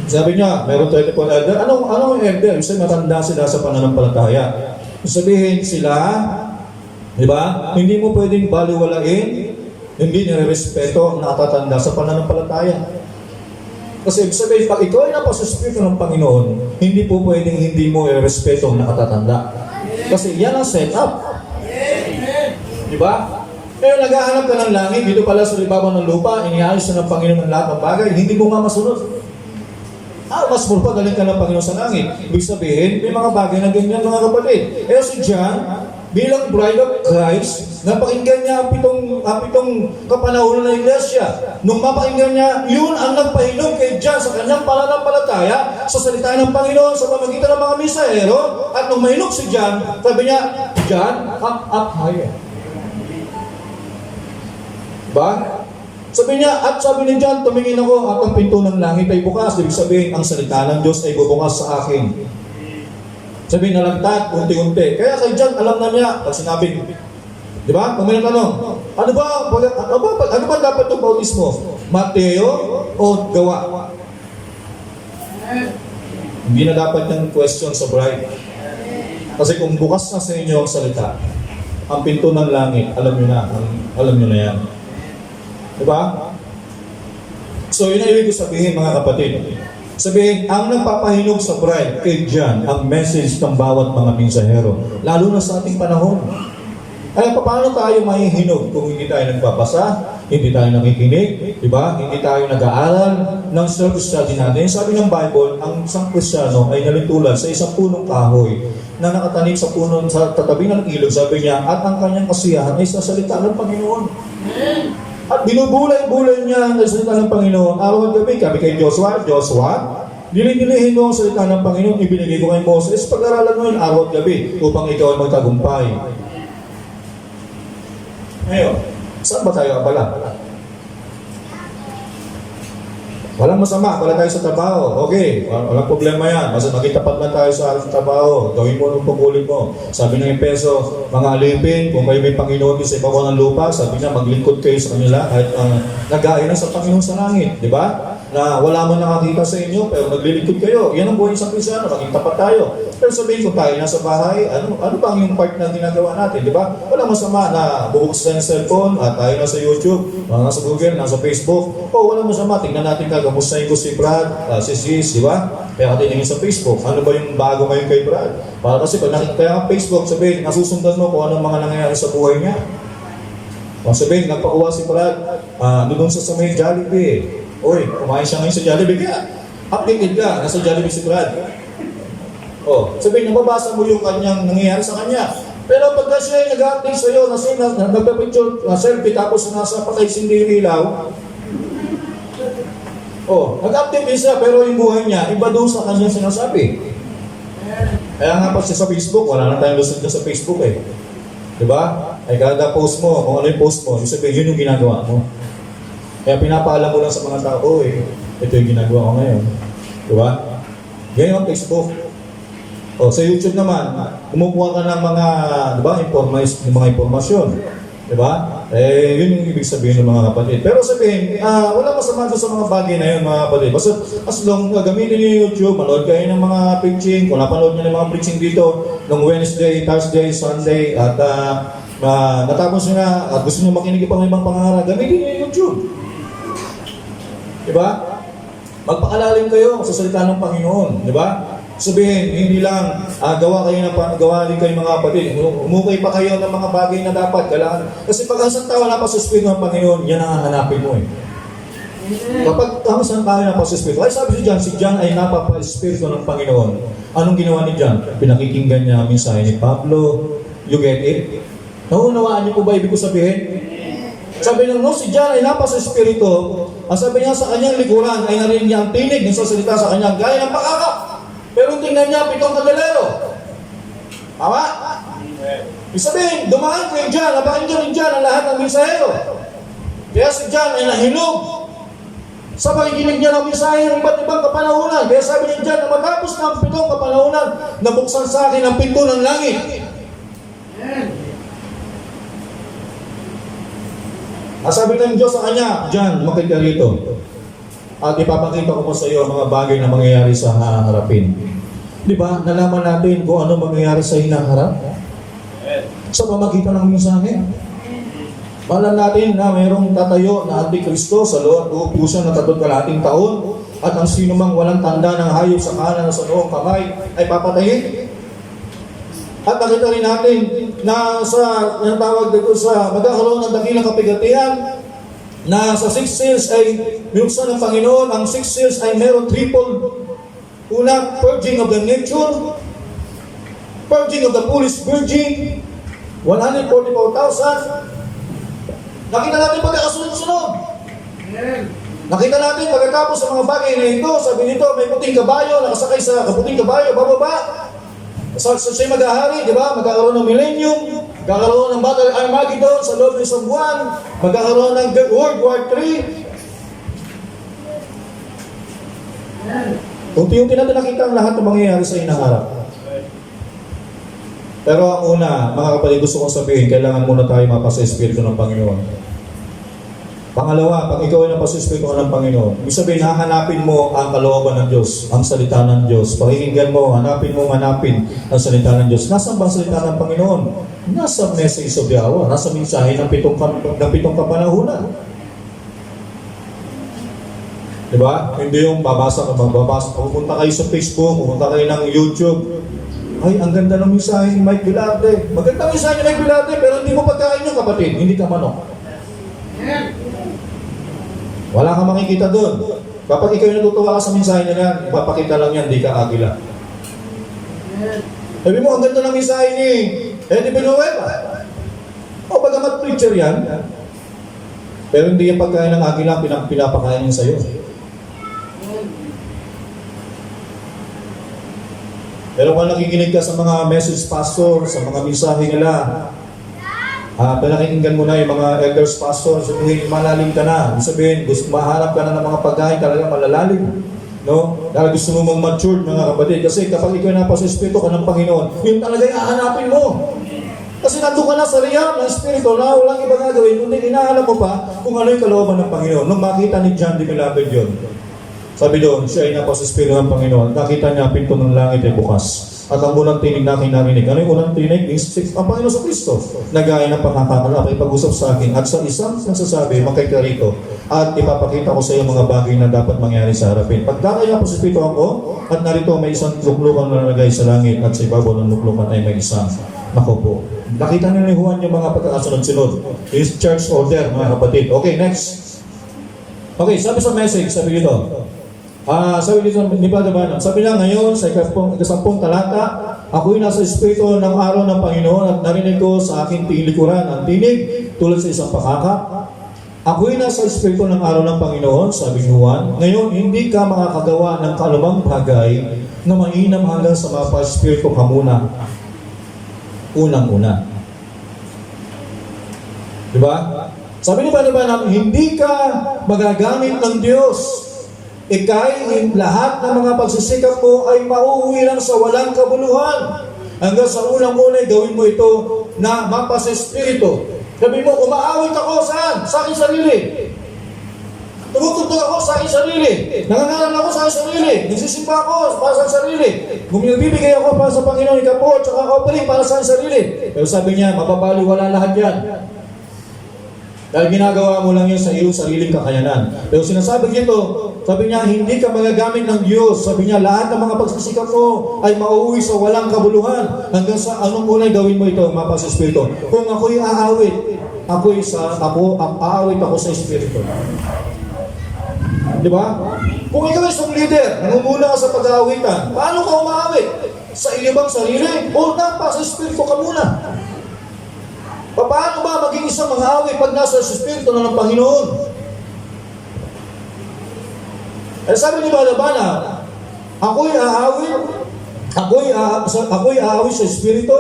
Sabi niya, mayroong 24 elder. Anong elder? Kasi matanda sila sa pananampalataya. Sabihin sila, di ba? Hindi mo pwedeng baliwalain, hindi nire-respeto ang nakatatanda sa pananampalataya. Kasi sabihin, pag ikaw ay napasuspirito ng Panginoon, hindi po pwedeng hindi mo i-respeto ang nakatatanda. Kasi yan ang setup. Di ba? Pero naghahanap ka ng langit, dito pala sa libabaw ng lupa, iniayos na ng Panginoon ng lahat ng bagay, hindi mo nga masunod. Mas mula galing ka ng Panginoon sa langit. Ibig sabihin, may mga bagay na ganyan mga kapatid. Pero si John, bilang bride of Christ, napakinggan niya ang pitong kapanahonan ng iglesia. Nung mapakinggan niya, yun ang nagpahinog kay John sa kanyang pananampalataya sa salita ng Panginoon sa pamagitan ng mga misahero. At nung mahinog si John, sabi niya, John, come up higher. Diba? Sabi niya, at sabi ni John, tumingin ako at ang pinto ng langit ay bukas. Ibig sabihin, ang salita ng Diyos ay bubukas sa akin. Sabi nalagtat, unti-unti. Kaya kay John, alam na niya, pag sinabi, di ba? Kung may tanong, ano ba dapat itong bautismo? Mateo o gawa? Hindi na dapat yung question sa bride. Kasi kung bukas na sa inyo ang salita, ang pinto ng langit, alam nyo na yan. Diba? So yun ang ibig sabihin mga kapatid. Sabihin, ang nagpapahinog sa bride kay John, ang message ng bawat mga minsahero. Lalo na sa ating panahon. Ay, paano tayo mahihinog kung hindi tayo nagbabasa, hindi tayo nakikinig, di ba? Hindi tayo nag-aaral ng self-study natin. Sabi ng Bible, ang isang Kristiyano ay nalitulan sa isang punong kahoy na nakatanim sa puno sa tatabi ng ilog. Sabi niya, at ang kanyang kasiyahan ay sa salita ng Panginoon. At binubulay-bulay niya ang salita ng Panginoon. Araw at gabi, kami kay Joshua, dili-dilihin mo ang salita ng Panginoon, ibinigay ko kay Moses, pag-aralan mo yun araw at gabi upang ikaw ay magtagumpay. Ngayon, saan ba tayo abala? Walang masama, wala tayo sa trabaho. Okay, walang problema yan. Basta maging tapat lang tayo sa trabaho. Gawin mo ng pagkulit mo. Sabi ng Efeso, mga alipin, kung kayo may Panginoon sa ibabaw ng lupa, sabi niya, maglingkod kayo sa kanila kahit nag-aayon sa Panginoon sa langit. Di ba? Na wala man nakakita sa inyo, pero naglilingkod kayo. Yan ang buhay sa Kristyano, maging tapat tayo. Pero sabihin ko tayo nasa bahay, ano ba ang yung part na ginagawa natin, di ba? Walang masama na bubuksan ng cellphone, at tayo nasa YouTube, nasa Google, nasa Facebook. O walang masama, tingnan natin kagamustahin ko si Brad, si Sis, di ba? Kaya katiningin sa Facebook, ano ba yung bago ngayon kay Brad? Para kasi pag nakikita ang Facebook, sabihin, nasusundan mo kung anong mga nangyayari sa buhay niya. Kung sabihin, nagpakuha si Brad, doon sa may Jollibee. Uy, kumain siya ngayon sa Jollibee, kaya updated ka, nasa Jollibee si Brad. Oh, sabihin, nababasa mo yung kanyang nangyayari sa kanya. Pero pagka siya ay nag-update sa'yo, nagpa-picture, selfie, tapos nasa patay sindi yung ilaw, oh, nag-update din siya, pero yung buhay niya, iba doon sa kanyang sinasabi. Kaya nga pa siya sa Facebook, wala na tayong lusod na sa Facebook eh. Diba? Ay kada post mo, kung ano yung post mo, yung sabihin, yun yung ginagawa mo. Kaya pinapaalam mo lang sa mga tao, ito yung ginagawa ko ngayon. Diba? Ganyan ang Facebook. O, sa YouTube naman, kumukuha ka ng mga, diba, mga impormasyon. Diba? Yun yung ibig sabihin ng mga kapatid. Pero sabihin, wala masama doon sa mga bagay na yun, mga kapatid. Basta, as long, gamitin niyo yung YouTube, manood kayo ng mga preaching, kung napanood niyo ng mga preaching dito, ng Wednesday, Thursday, Sunday, at natapos nyo na, at gusto nyo makinig pang ibang pangarap, gamitin niyo yung YouTube. Diba? Magpakalalim kayo sa salita ng Panginoon. Diba? Sabihin, hindi lang gawa din kayo mga kapatid. Umukay pa kayo ng mga bagay na dapat. Kailangan. Kasi pag ang isang tao na pa sa Espiritu ng Panginoon, yan ang hanapin mo eh. Kapag ang isang tao na pa sa Espiritu, ay sabi si John ay napapa-Espiritu ng Panginoon. Anong ginawa ni John? Pinakikinggan niya ang mensahe ni Pablo. You get it? Naunawaan niyo po ba ibig ko sabihin? Sabi ng si John ay napa sa Espiritu, ang sabi niya sa kanyang likuran ay narinig niya ang tinig ng sasalita sa kanyang gaya ng pakakap. Pero tingnan niya 7 kandalero. Tama? Ibig sabihin, dumaan kay John, napakinggan ni John ang lahat ng mensahero. Kaya si John ay nahinog sa pakikinig niya ng mensahe ng iba't ibang kapanahunan. Kaya sabi ni John, na matapos ng 7 kapanahunan, nabuksan sa akin ang pinto ng langit. Sabi ng Diyos sa kanya, John, lumakit ka rito. At ipapakita ko po sa iyo ang mga bagay na mangyayari sa haharapin. Di ba? Nalaman natin kung ano mangyayari sa hinaharap. Sa pamagitan ng mensahe. Malam natin na mayroong tatayo na Antikristo sa loob uupusan ng 3 taon at ang sino mang walang tanda ng hayop sa kanan o sa noong kamay ay papatayin. At nakita rin natin na yung tawag dito sa magkakaroon ng dakilang kapigatian na sa 6 seals ay binuksan ng Panginoon. Ang 6 seals ay meron triple. Una, purging of the nature, purging of the foolish virgin, 144,000. Nakita natin pagkakasunod-sunod. Nakita natin pagkatapos sa mga bagay na ito, sabi nito, may puting kabayo, nakasakay sa kaputing kabayo, bababa. So siya maghahari, di ba? Magkakaroon ng millennium, magkakaroon ng Battle Armageddon sa loob ng isang buwan, magkakaroon ng World War III. Unti-unti natin nakita ang lahat ng mangyayari sa hinaharap. Pero ang una, mga kapatid, gusto kong sabihin, kailangan muna tayo mapasa Espiritu ng Panginoon. Pangalawa, pag ikaw ay napasa Espiritu ng Panginoon, ibig sabihin, hahanapin mo ang kalooban ng Diyos, ang salita ng Diyos. Pakikinggan mo, hanapin ang salita ng Diyos. Nasaan ba ang salita ng Panginoon? Nasa message of the hour, nasa mensahe ng 7 kapanahunan. Diba? Hindi yung babasa, pupunta kayo sa Facebook, pupunta kayo ng YouTube. Ay, ang ganda ng mensahe ni Mike Vilarte. Maganda ang mensahe ni Mike Vilarte, pero hindi mo pagkain yung kapatid, hindi ka manok. Wala kang makikita doon. Kapag ikaw yung natutuwa ka sa mensahe nila, ipapakita lang yan, hindi ka agila. Sabi mo, ang ganda ng mensahe ni Eddie Villanueva. O, bagamat preacher yan, pero hindi yung pagkain ng agila, pinapakain niya sa'yo. Pero kung nakikinig ka sa mga message pastor, sa mga mensahe nila, pinakinggan mo na yung mga elders pastor, sabihin, malalim ka na. Ibig sabihin, mahanap ka na ng mga pagkain talaga malalalim. No? Dahil gusto mo mag-mature, mga kapatid. Kasi kapag ikaw na pa sa Espiritu ka ng Panginoon, yun talaga yung hahanapin mo. Kasi nandun ka na sa realm ng Espiritu na walang iba gagawin, kundi inaalam mo pa kung ano yung kalooban ng Panginoon. Nung makita ni John de Beloved yun, sabi doon, siya ay napa sa Espiritu ng Panginoon, nakita niya pinto ng langit ay bukas. At ang unang tinig na aking narinig. Ano yung unang tinig? Ang Panginoon sa Kristo. Nagaya ng pagkakakala, ipag-usap sa akin. At sa isang nagsasabi, makay ka rito. At ipapakita ko sa iyo mga bagay na dapat mangyari sa harapin. Pagdakay po sa Espiritu ako, at narito may isang luklukan na nalagay sa langit, at sa ibabaw ng luklukan ay may isang nakupo. Nakita niyo ni Juan yung mga pagkakasunod-sunod. Is church order, mga kapatid. Okay, next. Okay, sabi sa message, sabi dito. Sabi dito ni Brother Branham, sabi niya ngayon sa ikasampung talata, ako'y nasa Espiritu ng araw ng Panginoon at narinig ko sa aking likuran ang tinig tulad sa isang pakaka. Ako'y nasa Espiritu ng araw ng Panginoon, sabi ni Juan, ngayon hindi ka makakagawa ng kalumang bagay na mainam hanggang sa mapa-Espiritu ka muna. Unang-una. Diba? Sabi ni Brother Branham, hindi ka magagamit ng Diyos. Ikay, lahat ng mga pagsisikap mo ay mauuwi lang sa walang kabuluhan. Hanggang sa unang-unay, gawin mo ito na mapa sa Espiritu. Sabi mo, umaawit ako saan? Sa aking sarili. Tumutugtog ako sa aking sarili. Nangangaral ako sa aking sarili. Nagsisimba ako para sa sarili. Bumibigay ako para sa Panginoon, ikapo, at saka offering para sa aking sarili. Pero sabi niya, mapapaliwala lahat yan. Dahil ginagawa mo lang yun sa iyong sariling kakayanan. Pero sinasabi dito, sabi niya, hindi ka magagamit ng Diyos. Sabi niya, lahat ng mga pagsisikap mo ay mauuwi sa walang kabuluhan. Hanggang sa anong unay gawin mo ito, mapa sa Espiritu. Kung ako'y aawit, aawit ako sa Espiritu. Di ba? Kung ikaw ay isang leader, nangunguna ka sa pag-aawitan, paano ka umaawit? Sa iyong bang sarili? O napa sa Espiritu ka muna? Paano ba maging isang mga awit pag nasa Espiritu na ng Panginoon? Eh sabi ni Balabana, ako'y aawit sa Espiritu.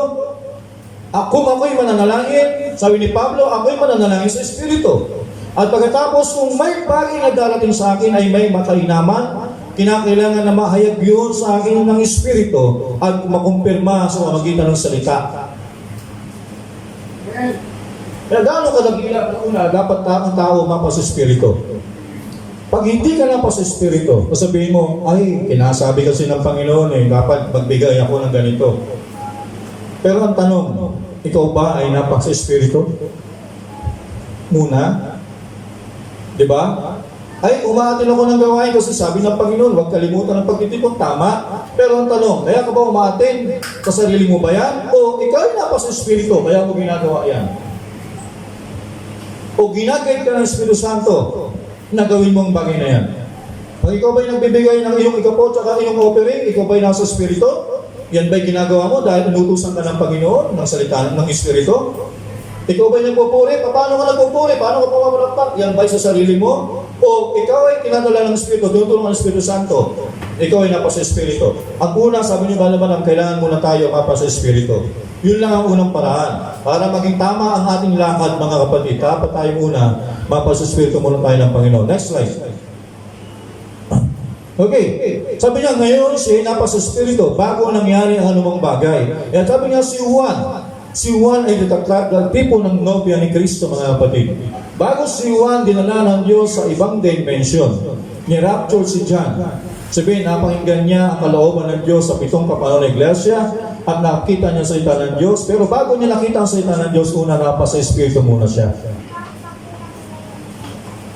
Kung ako'y mananalangin, sabi ni Pablo, ako'y mananalangin sa Espiritu. At pagkatapos, kung may bagay na darating sa akin ay may makainaman, kinakailangan na mahayag yun sa akin ng Espiritu at makumpirma sa pamamagitan ng salita. Kaya gano'ng kadagila na una, dapat ang tao mapa sa Espiritu. Pag hindi ka na pa sa Espiritu, sabihin mo, ay, kinasabi kasi ng Panginoon dapat magbigay ako ng ganito. Pero ang tanong, ikaw ba ay napa sa Espiritu? Muna? Diba? Ay, umaatin ako ng gawain kasi sabi ng Panginoon, huwag kalimutan ang pagtitipon. Tama. Pero ang tanong, kaya ka ba umaatin? Sa sarili mo ba yan? O ikaw ay napa sa Espiritu, kaya mo ginagawa yan? O ginagay ka ng Espiritu Santo na gawin mo ang bagay na yan? Pag ikaw ba'y nagbibigay ng iyong ikapo at iyong offering, ikaw ba'y nasa Espiritu? Yan ba'y ginagawa mo dahil inutusan ka ng Panginoon ng salita ng Espiritu? Ikaw ba'y nagpupuri? Paano ka nagpupuri? Paano ka pumapalakpak? Yan ba'y sa sarili mo? O ikaw ay tinadala ng Espiritu, tutulong ng Espiritu Santo. Ikaw ay napa sa Espiritu. Ang una, sabi niyo Balaban, kailangan muna tayo mapa sa Espiritu. Yun lang ang unang paraan. Para maging tama ang ating lakad, mga kapatid, dapat tayo muna mapa sa Espiritu muna tayo ng Panginoon. Next slide. Okay. Sabi niya, ngayon siya ay napa sa Espiritu bago nangyari ang anumang bagay. At sabi niya si Juan. Si Juan ay tipo ng nobya ni Kristo, mga kapatid. Bago si Juan, dinala ng Diyos sa ibang dimension. Ni-rapture si John. Sabihin, napakinggan niya ang kalooban ng Diyos sa 7 kapanaw ng iglesia at nakita niya sa salita ng Diyos. Pero bago niya nakita ang salita ng Diyos, una napa sa Espiritu muna siya.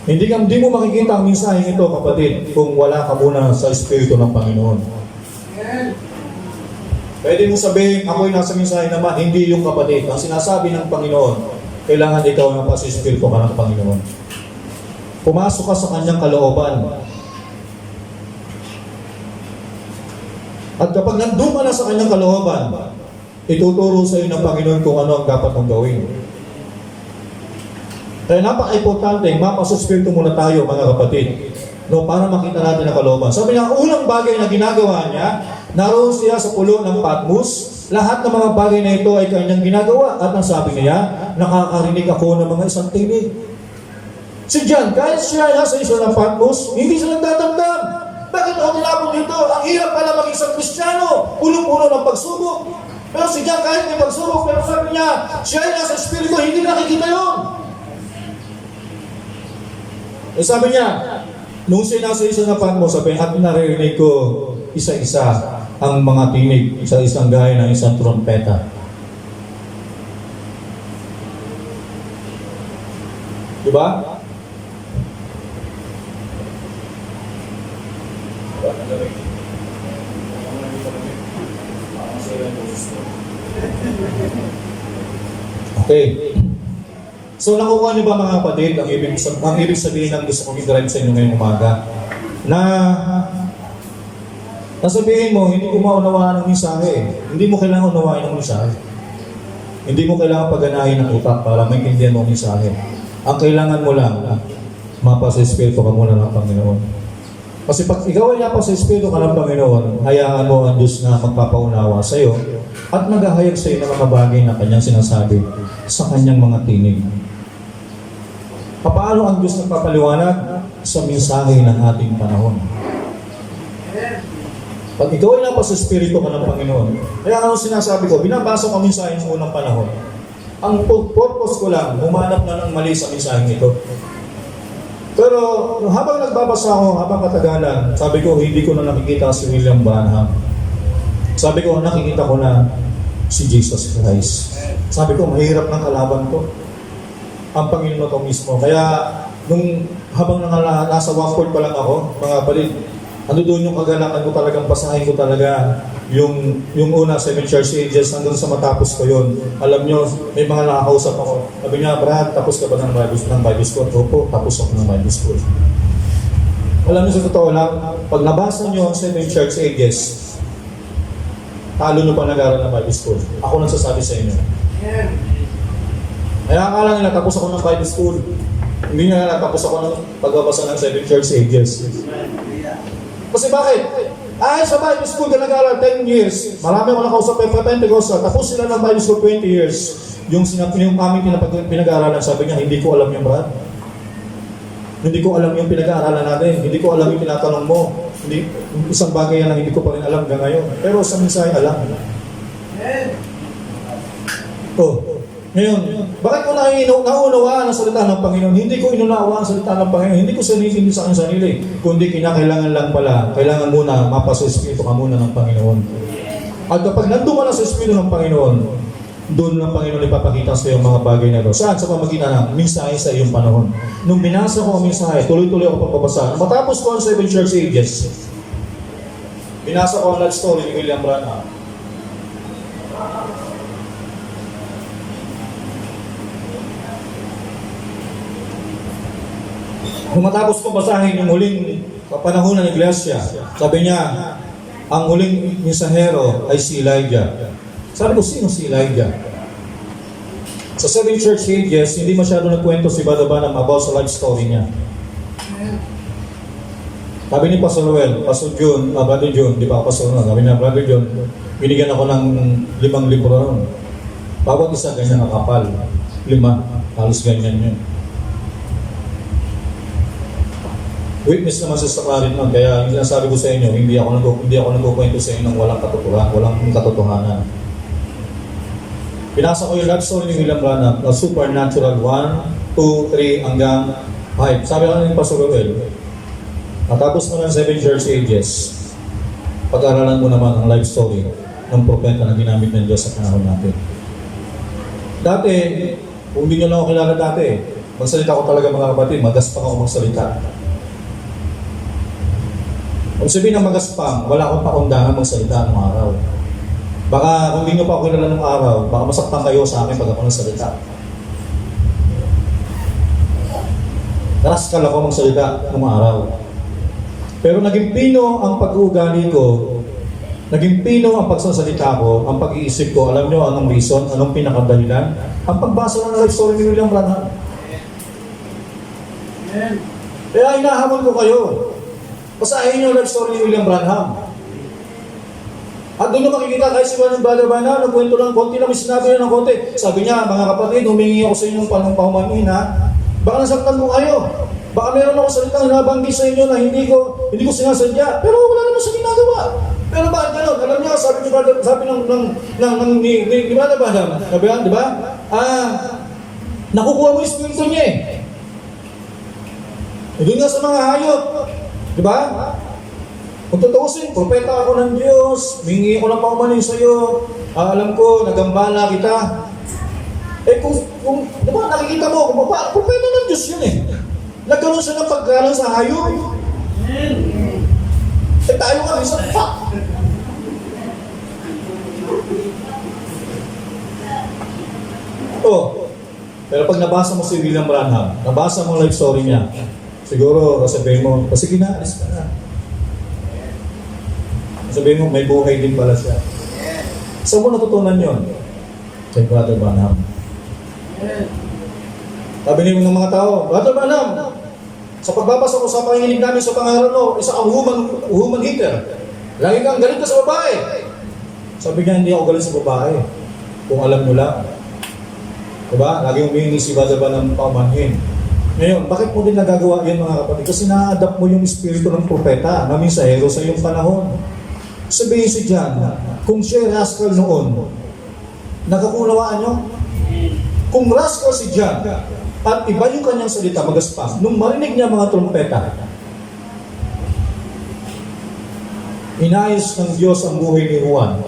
Hindi mo makikita ang mensaheng ito, kapatid, kung wala ka muna sa Espiritu ng Panginoon. Pwede mo sabihin, ako'y nasa mensahe naman, hindi yung kapatid. Ang sinasabi ng Panginoon, kailangan ikaw ng pasispirito ka ng Panginoon. Pumasok ka sa kanyang kalooban. At kapag nandun ka na sa kanyang kalooban, ituturo sa iyo ng Panginoon kung ano ang dapat mong gawin. Kaya napaka-importante, mapasispirito muna tayo mga kapatid. No, para makita natin ang kalooban. Sabi niya, ang unang bagay na ginagawa niya, naroon siya sa pulo ng Patmos. Lahat ng mga bagay na ito ay kanyang ginagawa. At ang sabi niya, nakakarinig ako ng mga isang tinig. Si John, kahit siya ay nasa isla ng Patmos, hindi siya nagtatamdam. Bakit ako tinapon dito? Ang hirap pala maging isang Kristiyano. Puno-puno ng pagsubok. Pero si John, kahit may pagsubok, pero sabi niya, siya ay nasa Espiritu, hindi nakikita yun. E sabi niya, nung siya nasa isla ng Patmos, sabi niya, at naririnig ko isa-isa ang mga tinig sa isang gaya ng isang trompeta. Diba? Okay. So nakukuha niyo ba mga kapatid ang ibig sabihin ng gusto kong i-drive sa inyo ngayong umaga? Na sabihin mo, hindi ko maunawaan ang mensahe. Hindi mo kailangan unawain ang mensahe. Hindi mo kailangan pagganahin ng utak para maintindihan mo ang mensahe. Ang kailangan mo lang, mapasa-espiritu ka muna ng Panginoon. Kasi pag ikaw ay napasa-espiritu ka ng Panginoon, hayaan mo ang Diyos na magpapaunawa sa iyo at maghahayag sa iyo ng mga bagay na kanyang sinasabi sa kanyang mga tinig. Paano ang Diyos nagpapaliwanag? Sa mensahe ng ating panahon. Pag ikaw ay napasa-espiritu ka ng Panginoon, kaya ano sinasabi ko, binabasa ko ang mensahe ng unang panahon. Ang purpose ko lang, humanap na ng mali sa mensahe ito. Pero habang nagbabasa ako, habang katagalan, sabi ko, hindi ko na nakikita si William Branham. Sabi ko, nakikita ko na si Jesus Christ. Sabi ko, mahirap ng kalaban ko. Ang Panginoon ko mismo. Kaya, habang nasa one-fourth pa lang ako, mga kapatid, ano doon yung kaganakan ko talagang basahin ko talaga yung una, 7 church ages, hanggang sa matapos ko yun. Alam nyo, may mga nakakausap ako. Sabi niya, Brad, tapos ka ba ng Bible School? Opo, tapos ako ng Bible School. Alam nyo, sa totoo lang, pag nabasa nyo ang 7 church ages, talo nyo pa nag-aaral ng Bible School. Ako nagsasabi sa inyo. Kaya akala nila, tapos ako ng Bible School. Hindi nga natapos ako ng pagbabasa ng 7 church ages. Kasi bakit? Ay, sa Bible School ka nag-aaral 10 years. Marami ako nakausap sa Pentecostal. Tapos sila ng Bible School 20 years. Yung aming pinag-aaralan, sabi niya, hindi ko alam yung Brad. Hindi ko alam yung pinag-aaralan natin. Hindi ko alam yung tinatanong mo. Isang bagay yan ang hindi ko pa rin alam hanggang ngayon. Pero sa mensahe, alam. Ngayon, bakit ko naunawaan ang salita ng Panginoon? Hindi ko inunawaan ang salita ng Panginoon. Hindi ko sinili sa aking sarili. Kundi kinakailangan lang pala, kailangan muna mapasa-espiritu ka muna ng Panginoon. At kapag nandun ka na sa espiritu ng Panginoon, doon ng Panginoon ipapakita sa iyo mga bagay na ito. Saan? Sa pamagitan ng mensahe sa iyong panahon. Nung binasa ko ang mensahe, tuloy-tuloy ako pagbabasa. Matapos ko ang 7 church ages, binasa ko ang life story ni William Branham. Nung matapos ko basahin yung huling panahon ng iglesia, sabi niya, ang huling mensahero ay si Elijah. Sabi ko, sino si Elijah? Sa 7 church ages, hindi masyado nagkwento si Brother Branham about sa life story niya. Sabi ni Pastor Noel, Pastor John, Brother John, di ba Pastor Noel? Sabi niya, Brother John, binigyan ako ng 5 libro nun. Bawat isa ganyan nakapal. 5, halos ganyan yun. Witness naman sa Claret nun, kaya yung sinasabi ko sa inyo, hindi ako nagkukwento sa inyo ng walang katotohanan. Pinasa ko yung love story ni William Branham, Supernatural 1, 2, 3, hanggang 5. Sabi ko ni Pastor Roel, natapos mo ng 7 church ages, pag-aralan mo naman ang life story ng propeta na ginamit ng Diyos sa panahon natin. Dati, kung hindi nyo lang ako kilala dati, magsalita ko talaga mga kapatid, magaspang ako magsalita. Kung sabihin ng magaspang, wala akong pakundangan magsalita ng araw. Baka kung hindi nyo pa ako kilala nung araw, baka masaktan kayo sa akin pag ako nagsalita. Raskal ako magsalita nung araw. Pero naging pino ang pag-uugali ko, naging pino ang pagsasalita ko, ang pag-iisip ko. Alam nyo anong reason, anong pinakadahilan? Ang pagbasa ng life story ni William Branham. Kaya hinahamon ko kayo. Basahin nyo ang life story ni William Branham. At doon nyo makikita kahit si Brother Branham, nagkwento lang konti lang, may sinabi na ng konti. Sabi niya, mga kapatid, humingi ako sa inyong pahumanin ha. Baka nasaktan ko kayo. Baka meron ako salitang nabanggit sa inyo na hindi ko sinasadya. Pero wala naman sa ginagawa. Pero bakit gano'n? Alam niyo, sabi ni Brother, ni Brother Branham, sabi yan, di ba? Nakukuha mo yung spirito niya eh. Doon nga sa mga hayop. Di ba? Kung tutuusin, propeta ako ng Diyos, mingi ko ng paumanin sa iyo, alam ko, nagambala kita. Eh kung di ba, nakikita mo, propeta ng Diyos yun eh. Nagkaroon siya ng pagkaroon sa hayop. Eh tayo nga, isang fuck. Oh, pero pag nabasa mo si William Branham, nabasa mo life story niya, siguro sabihin mo, sige na, alis ka na. Sabihin mo, may buhay din pala siya. Saan mo natutunan yun? Kay Brother Branham. Sabi niyo ng mga tao, Brother Branham, sa pagbabasa ko sa panginginig namin sa pangaral mo, isa kang woman hater. Lagi kang galit ka sa babae. Sabi niya, hindi ako galit sa babae. Kung alam mo lang. Diba? Lagi humingi si Brother Branham paumanhin. Ngayon, bakit mo din nagagawa yan mga kapatid? Kasi na-adapt mo yung espiritu ng propeta na minsahero sa iyong panahon. Sabihin si John, kung siya rascal noon, nakakunawaan nyo? Kung rascal si John, at iba yung kanyang salita magaspang, nung marinig niya mga trompeta, inayos ng Diyos ang buhay ni Juan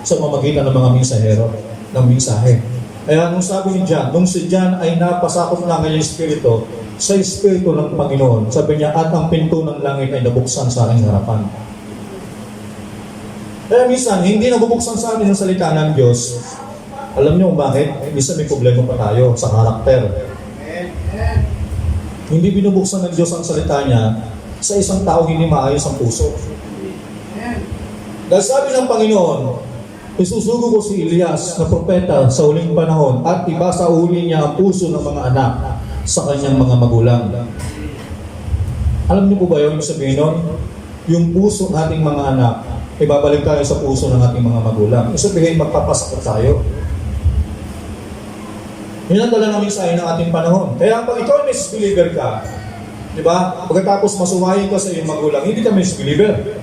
sa pamamagitan ng mga minsahero, ng mensahe. Kaya nung sabi ni John, nung si John ay napasakop ng kanyang espiritu, sa espiritu ng Panginoon, sabi niya, at ang pinto ng langit ay nabuksan sa aking harapan. Kaya minsan, hindi nabubuksan sa amin ang salita ng Diyos. Alam niyo kung bakit? Minsan may problema pa tayo sa karakter. Hindi binubuksan ng Diyos ang salita niya sa isang tao hindi maayos ang puso. Dahil sabi ng Panginoon, isusugo ko si Elias na propeta sa huling panahon at ibasa uli niya ang puso ng mga anak sa kanyang mga magulang. Alam niyo po ba yung sabihin nun? Yung puso ng ating mga anak, ibabalik tayo sa puso ng ating mga magulang. Sabihin, magpapasakot tayo. Yun ang dala namin sa ng ating panahon. Kaya pag ikaw ay misbeliever ka, di ba? Pagkatapos masuwayin ka sa iyong magulang, hindi ka misbeliever.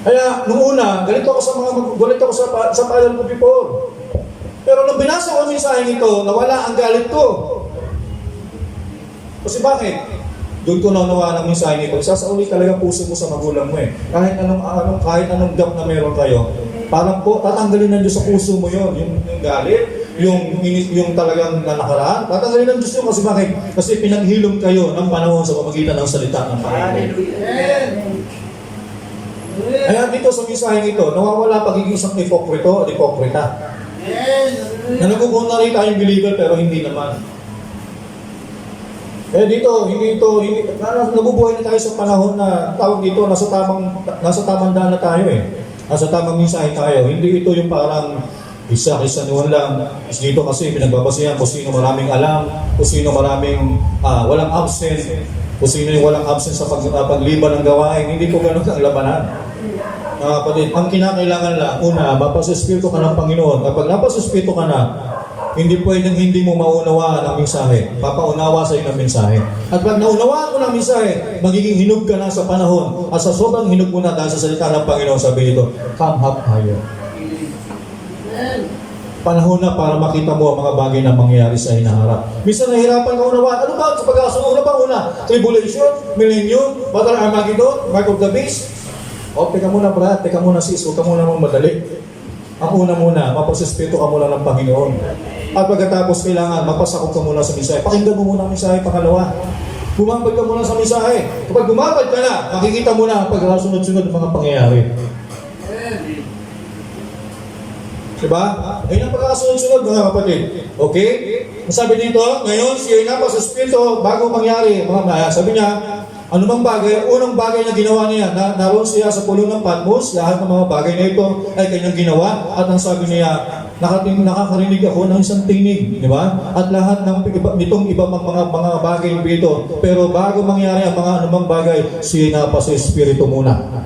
Kaya nung una, galit ako sa payan ko before. Pero nung binasa ko ang mensaheng ito, nawala ang galit ko. Kasi bakit? Doon ko naunawa ng mensahe nito, isasauli talaga puso mo sa magulang mo eh. Kahit anong gap na meron kayo, parang po, tatanggalin ng Diyos sa puso mo yun. Yung galit, yung talagang nakaraan, tatanggalin ng Diyos yun. Kasi bakit? Kasi pinaghilom kayo ng panahon sa pamagitan ng salita ng Panginoon. Kaya dito sa mensahe ito, nawawala pagiging isang hipokrita. Na nagkukuha na rin tayong believer pero hindi naman. Eh dito, nabubuhay na tayo sa panahon na tawag dito, nasa tamang daan na tayo eh. Nasa tamang mensahe tayo. Hindi ito yung parang isa noon lang. Dito kasi pinagbabasihan kung sino maraming alam, kung sino maraming walang absent, kung sino yung walang absent sa pagliban ng gawain. Hindi po ganun ang labanan. Kapatid, ang kinakailangan lang, una, mapasuspirito ka ng Panginoon. Kapag napasuspirito ka na, hindi pwedeng hindi mo maunawaan ang mensahe. Papaunawa sa iyo ng mensahe. At pag naunawaan mo ng mensahe, magiging hinog ka na sa panahon. At sa sobrang hinog mo na dahil sa salita ng Panginoon, sabi dito, come up higher. Panahon na para makita mo ang mga bagay na mangyayari sa hinaharap. Minsan nahihirapan ka unawaan. Ano ba? Sa pag-asa, una? Tribulation, millennium, Battle Armageddon, Mark of the Beast. O, teka muna brad, teka muna sis, huwag ka muna mong madali. Ang una muna, mapasespito ka muna ng Panginoon. At pagkatapos kailangan, magpasakot ka muna sa mensahe. Pakinggan mo muna ang mensahe, pangalawa. Bumabad ka muna sa mensahe. Kapag bumabad ka na, makikita mo na ang pagkasunod-sunod ng mga pangyayari. Diba? Ayun ang pagkakasunod-sunod mga kapatid. Okay? Sabi dito, ngayon siya na pa sa Espiritu bago mangyari. Sabi niya, ano bang bagay? Unang bagay na ginawa niya, naroon siya sa pulong ng Patmos, lahat ng mga bagay na ito ay kanyang ginawa. At ang sabi niya, nakakarinig ako ng isang tinig, di ba? At lahat ng nitong iba mga bagay dito. Pero bago mangyari ang mga anumang bagay, siya na pa sa Espiritu muna.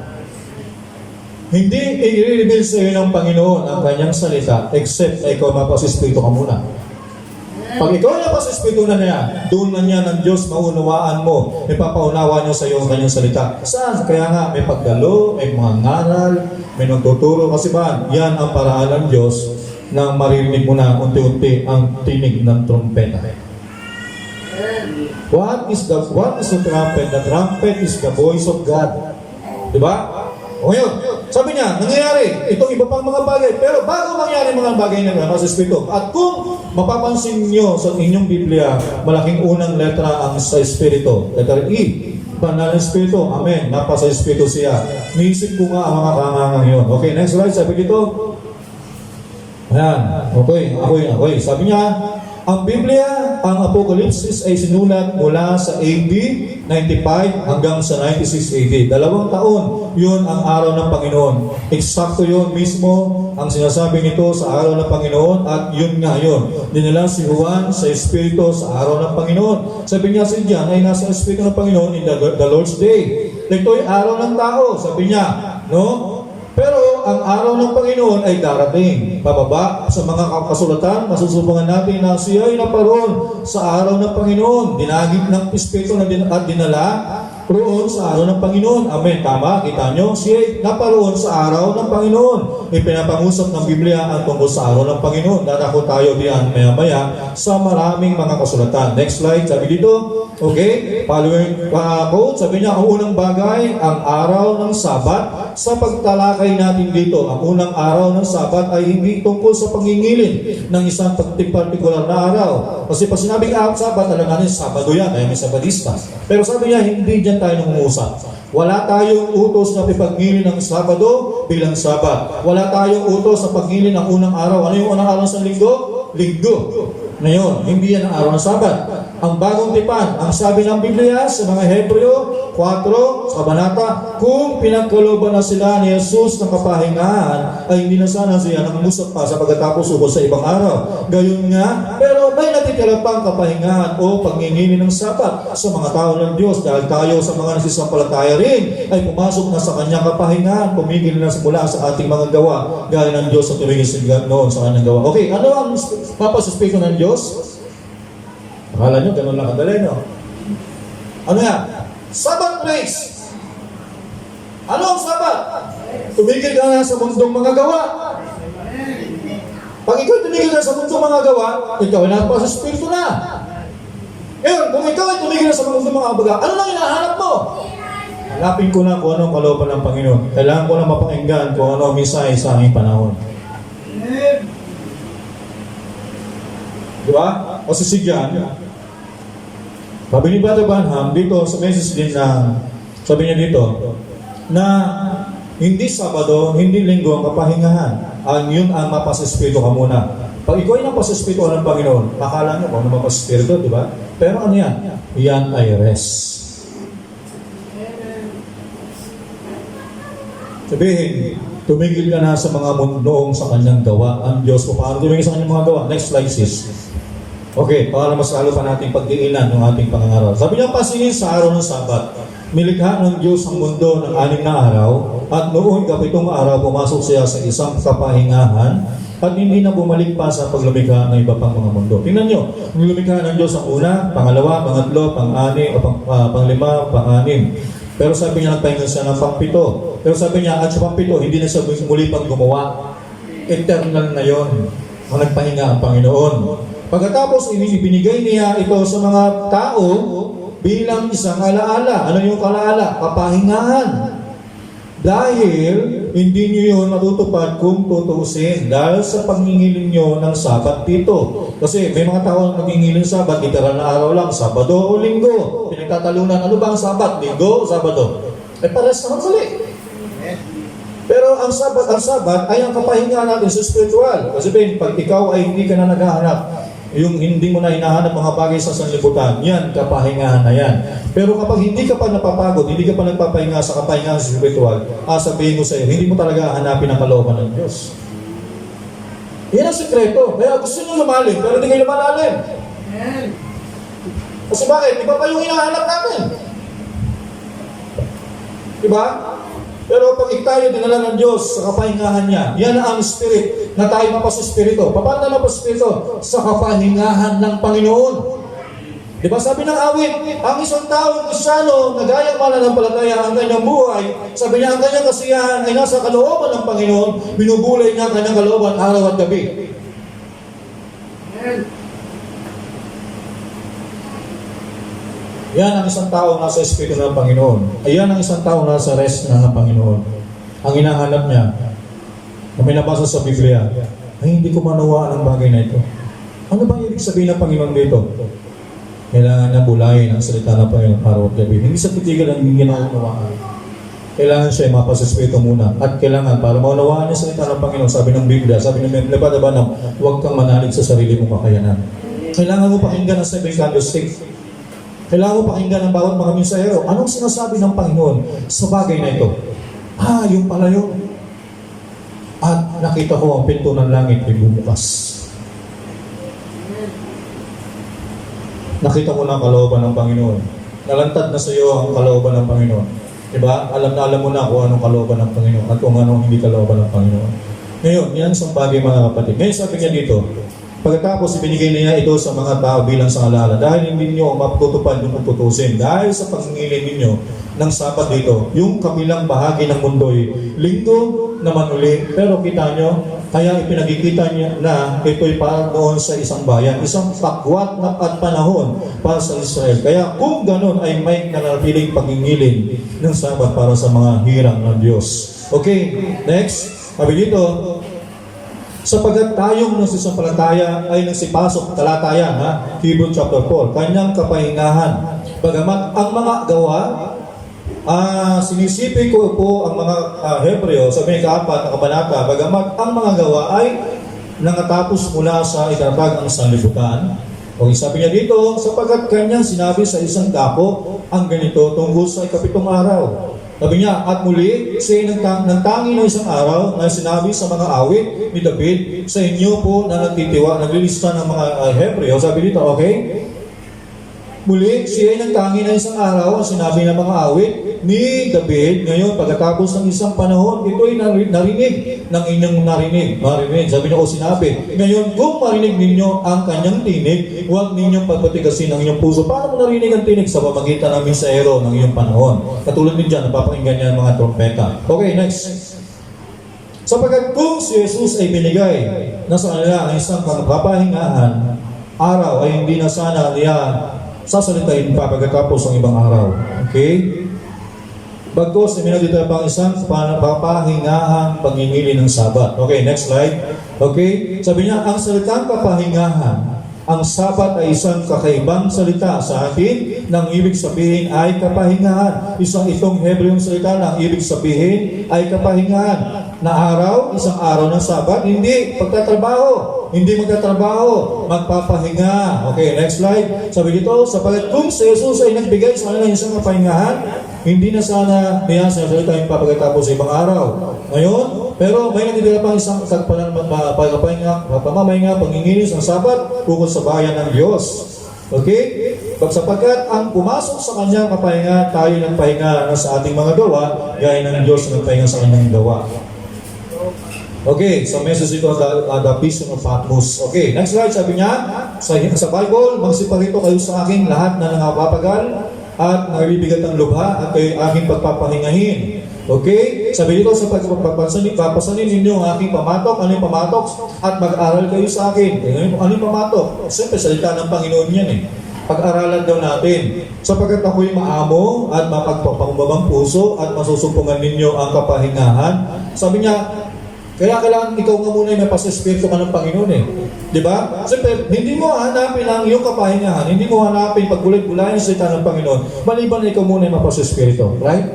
Hindi i-reveal sa iyo ng Panginoon ang kanyang salita except na ikaw mapasespiritu ka muna. Pag ikaw ay napasespiritu na niya, doon na niya ng Diyos maunawaan mo, ipapaunawa niya sa iyo ang kanyang salita. Saan? Kaya nga may pagdalo, may mga ngaral, may nagtuturo kasi ba? Yan ang paraan ng Diyos na maririnig mo na unti-unti ang tinig ng trumpeta. What is the trumpet? The trumpet is the voice of God. Diba? O ngayon, sabi niya, nangyayari itong iba pang mga bagay, pero bago mangyari mga bagay na nasa Espiritu. At kung mapapansin niyo sa inyong Biblia, malaking unang letra ang sa Espiritu. Letter E, Banal na Espiritu. Amen. Napa sa Espiritu siya. Niisip ko nga ang mga kangangang yun. Okay, next slide. Sabi dito. Ayan. Okay. Sabi niya, ang Biblia, ang Apocalypse ay sinulat mula sa AD 95 hanggang sa 96 AD. 2 taon, yun ang araw ng Panginoon. Eksakto yun mismo ang sinasabi nito sa araw ng Panginoon at yun nga yun. Dinala si Juan sa Espiritu sa araw ng Panginoon. Sabi niya si John ay nasa Espiritu ng Panginoon in the Lord's Day. Ito'y araw ng tao, sabi niya. No? Pero ang araw ng Panginoon ay darating. Pababa sa mga kasulatan, masusubangan natin na siya ay naparoon sa araw ng Panginoon. Dinagit ng Espiritu at dinala roon sa araw ng Panginoon. Amen. Tama? Kita nyo? Siya ay naparoon sa araw ng Panginoon. Ipinapangusap ng Biblia ang tungkol sa araw ng Panginoon. Dadako tayo diyan maya-maya sa maraming mga kasulatan. Next slide. Sabi dito, okay, following quote, sabi niya, ang unang bagay, ang araw ng Sabat. Sa pagtalakay natin dito, ang unang araw ng Sabat ay hindi tungkol sa pangingilin ng isang partikular na araw. Kasi pag sinabing Sabat, alam natin, Sabado yan, kaya may Sabadista. Pero sabi niya, hindi dyan tayo nangungusap. Wala tayong utos na ipagngilin ng Sabado bilang Sabat. Wala tayong utos na pagngilin ng unang araw. Ano yung unang araw sa linggo? Linggo. Ngayon, hindi yan ang araw ng Sabat. Ang bagong tipan, ang sabi ng Biblia sa mga Hebreo 4 sa Kabanata, kung pinagkalooban na sila ni Jesus ng kapahingahan, ay hindi na sana siya nangmusap pa sa pagkatapos ubos sa ibang araw. Gayon nga, pero may natitira pang kapahingahan o pangingini ng Sabat sa mga tao ng Diyos dahil tayo sa mga nagsisampalataya rin ay pumasok na sa kanyang kapahingahan, pumigil na mula sa ating mga gawa gaya ng Diyos na tumigil noon sa kanyang gawa. Okay, ano ang papasuspiko ng Diyos? Akala nyo, ganun lang kadali, no? Ano yan? Sabat praise! Ano ang sabat? Tumigil ka na sa mundong mga gawa. Pag ikaw tumigil ka sa mundong mga gawa, ikaw ay napa sa Espiritu na. Ngayon, kung ikaw ay tumigil na sa mundong mga gawa, ano lang hinahanap mo? Hanapin ko na kung anong kalooban ng Panginoon. Kailangan ko na mapakinggan kung ano ang mensahe sa aking panahon. Di ba? O sisigyan, sabi ni Brother Branham dito sa message din na sabi niya dito na hindi Sabado, hindi Linggo ang kapahingahan. Yun ang mapasespiritu ka muna. Pag ikaw ay napasespiritu ng Panginoon, akala nyo kung ano mapasespiritu, di ba? Pero ano yan? Yan ay rest. Sabihin, tumigil ka na sa mga noong sa kanyang gawa. Ang Diyos mo, paano tumigil sa kanyang mga gawa? Next slide, sis. Okay, para mas lalo pa nating pagdiinan ng ating pangangaral. Sabi niya, pasingin sa araw ng Sabat. Nilikha ng Diyos ang mundo ng 6 na araw, at noon 7 araw pumasok siya sa isang kapahingahan, at hindi na bumalik pa sa paglumikha ng iba pang mga mundo. Tingnan nyo, nilumikha ng Diyos ang una, pangalawa, pangatlo, pang-anim, panglima, pang-anim. Pero sabi niya, nagpahinga siya ng pang-7. Pero sabi niya, at sa pang-7, hindi na siya muli pang gumawa. Eternal na yon ang nagpahinga ang Panginoon. Pagkatapos, ibinigay niya ito sa mga tao bilang isang alaala. Ano yung alaala? Kapahingahan. Dahil hindi niyo yun matutupad kung tutuusin dahil sa pangingilin niyo ng Sabat dito. Kasi may mga tao na nangingilin Sabat, literal na araw lang, Sabado o Linggo. Pinagtatalunan, ano ba ang Sabat? Linggo o Sabado? Pares naman sali. Pero Pero ang sabat ay ang kapahingahan natin sa spiritual. Kasi pag ikaw ay hindi ka na naghahanap, yung hindi mo na hinahanap mga bagay sa sanlibutan, yan, kapahingahan na yan. Pero kapag hindi ka pa napapagod, hindi ka pa nagpapahinga sa kapahingahan sa spiritual, sabihin ko sa iyo, hindi mo talaga hanapin ang kalooban ng Diyos. Yan ang sikreto. Kaya gusto nyo lumalim, pero hindi kayo lumalalim. Kasi bakit? Iba pa yung hinahanap natin. Diba? Pero pag tayo dinala ng Diyos sa kapahingahan niya, yan ang spirit na tayo mapasuspirito. Paano na mapasuspirito? Sa kapahingahan ng Panginoon. Diba sabi ng awit, ang isang taong Kristyano na gayang mananampalataya ang kanyang buhay, sabi niya ang kanyang kasiyahan ay nasa kalooban ng Panginoon, binubulay niya ang kanyang kalooban araw at gabi. Yan ang isang tao nasa Espiritu ng Panginoon. Ayan ang isang tao nasa rest ng Panginoon. Ang hinahanap niya, na may nabasa sa Biblia, ay hindi ko manawaan ang bagay na ito. Ano bang ibig sabihin ng Panginoon dito? Kailangan niya bulayin ang salita ng Panginoon araw at gabi. Hindi sa titigal ang ginawaan. Kailangan siya mapasa Espiritu muna. At kailangan, para maunawaan niya salita ng Panginoon, sabi ng Biblia, sabi ng Biblia, huwag kang manalig sa sarili mong kakayanan. Kailangan mo pakinggan ang 7 candlesticks. Kailangan mo pakinggan ang bawat mga mensahero. Anong sinasabi ng Panginoon sa bagay na ito? Yung pala yun. At nakita ko ang pinto ng langit ay bumukas. Nakita mo na ang kalooban ng Panginoon. Nalantad na sa iyo ang kalooban ng Panginoon. Diba? Alam na alam mo na kung anong kalooban ng Panginoon at kung anong hindi kalooban ng Panginoon. Ngayon, yan isang bagay mga kapatid. Ngayon sabi niya dito, pagkatapos ibinigay niya ito sa mga tao bilang sangalala dahil hindi niyo maputupad yung puputusin. Dahil sa pangingilin ninyo ng sapat dito, yung kabilang bahagi ng mundo'y linggo naman uli. Pero kita nyo, kaya ipinagkikita niya na ito'y para noon sa isang bayan, isang pakwat na at panahon para sa Israel. Kaya kung ganun ay may nanatiling pangingilin ng sabat para sa mga hirang ng Diyos. Okay, next. Sabi dito, sapagkat tayong nagsisampalataya ay nagsipasok talatayan, Hebrew chapter 4, kanyang kapahingahan. Bagamat ang mga gawa, sinisipin ko po ang mga Hebreo sa may kaapat na kabanata, bagamat ang mga gawa ay nangatapos mula sa itatag ang sanlibutan. O sabi niya dito, sapagkat kanyang sinabi sa isang dapo ang ganito tungkol sa ikapitong araw. Sabi niya, at muli, siya nagtangi ng isang araw na sinabi sa mga awit ni David, sa inyo po na naglilista ng mga Hebreo. Sabi dito, okay? Muli, siya nagtangi ng isang araw, sinabi ng mga awit ni David. Ngayon, pagkatapos ng isang panahon, ito'y narinig ng inyong narinig. Sabi niya o sinabi. Ngayon, kung marinig ninyo ang kanyang tinig, huwag ninyong pagpatigasin ang inyong puso. Paano mo narinig ang tinig? Sa pamagitan ng mensahero ng iyong panahon. Katulad din dyan, napapakinggan niya ang mga trompeta. Okay, next. Sapagkat kung si Jesus ay binigay na sa kanila ang isang kapahingahan, araw ay hindi na sana niya sasalitain pa pagkatapos ang ibang araw. Okay? Bagkos, dito pang isang kapahingahan pangingili ng Sabat. Okay, next slide. Okay? Sabi niya, ang salitang kapahingahan, ang Sabat ay isang kakaibang salita sa atin, nang ibig sabihin ay kapahingahan. Itong Hebreong salita na ibig sabihin ay kapahingahan. Na araw, isang araw ng Sabat, hindi pagtatrabaho. Hindi magtatrabaho, magpapahinga. Okay, next slide. Sabi dito, sapagkat kung si Jesus ay nagbigay sa kanila isang kapahingahan, hindi na sana niya sa salita yung pagkatapos sa ibang araw. Ngayon, pero may nagdidala pang isang pagpapamahinga, panginginis ng Sabat, ukol sa bayan ng Diyos. Okay? Sapagkat ang pumasok sa kanyang kapahinga, tayo ng pahinga na sa ating mga gawa, gaya ng Diyos na nagpahinga sa kanyang gawa. Okay, so message ito, the vision of Patmos. Okay, next slide, sabi niya, sa Bible, magsiparito kayo sa akin lahat na nangapapagal at nabibigat ang lubha at kayo aking pagpapahingahin. Okay, sabi dito, sa papasanin ninyo ang aking pamatok, ano yung pamatok? At mag-aral kayo sa akin. Ano yung pamatok? Siyempre, salita ng Panginoon yan Pag-aralan daw natin. Sapagkat ako'y maamo at mapagpapangumbabang puso at masusumpungan ninyo ang kapahingahan. Sabi niya, kaya kailangan ikaw nga muna yung may pasespirito ka ng Panginoon Di ba? Siyempre, hindi mo hanapin ang iyong kapahingahan, hindi mo hanapin pagbulit-bulayan sa salita ng Panginoon, maliban na ikaw muna yung mapasespirito. Right?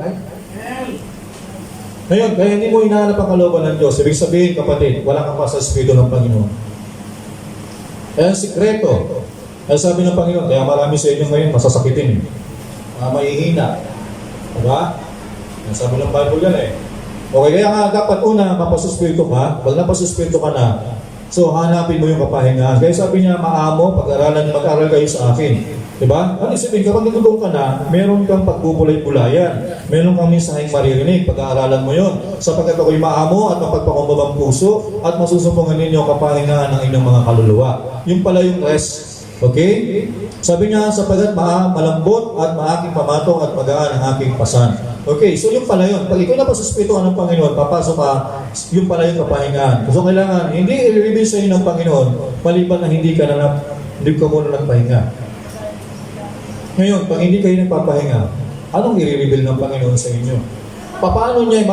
Ngayon, kaya hindi mo hinahanap ang kalooban ng Diyos. Ibig sabihin, kapatid, wala ka pa sa Espiritu ng Panginoon. Kaya ang sikreto, ay sabi ng Panginoon, kaya marami sa inyo ngayon masasakitin. Mahihina. Diba? Ang sabi ng Bible yan eh. Okay, kaya nga dapat una, mapasuspirito ka. Pag napasuspirito ka na, so hanapin mo yung kapahingahan. Kaya sabi niya, maamo, mag-aral kayo sa akin. Diba? Ano isipin, kapag nagtutong ka na, meron kang pagbubulay-bulayan. Meron kang mensaheng maririnig, pag-aaralan mo yun. Sapagkat ako'y maamo at mapagpakumbabang puso at masusumpungan ninyo ang kapahingahan ng inyong mga kaluluwa. Yung pala yung rest. Okay? Sabi niya, sapagkat malambot at maaking pamatong at magaan ang aking pasan. Okay, so yung pala yun. Pag ikaw na pasuspirituhan ng Panginoon, papasok ka, yung pala yung kapahingahan. So kailangan, hindi i-reveal sa inyo ng Panginoon, maliban na hindi ka muna nagpahinga. Ngayon, pag hindi kayo nagpapahinga, anong i-reveal ng Panginoon sa inyo? Paano niya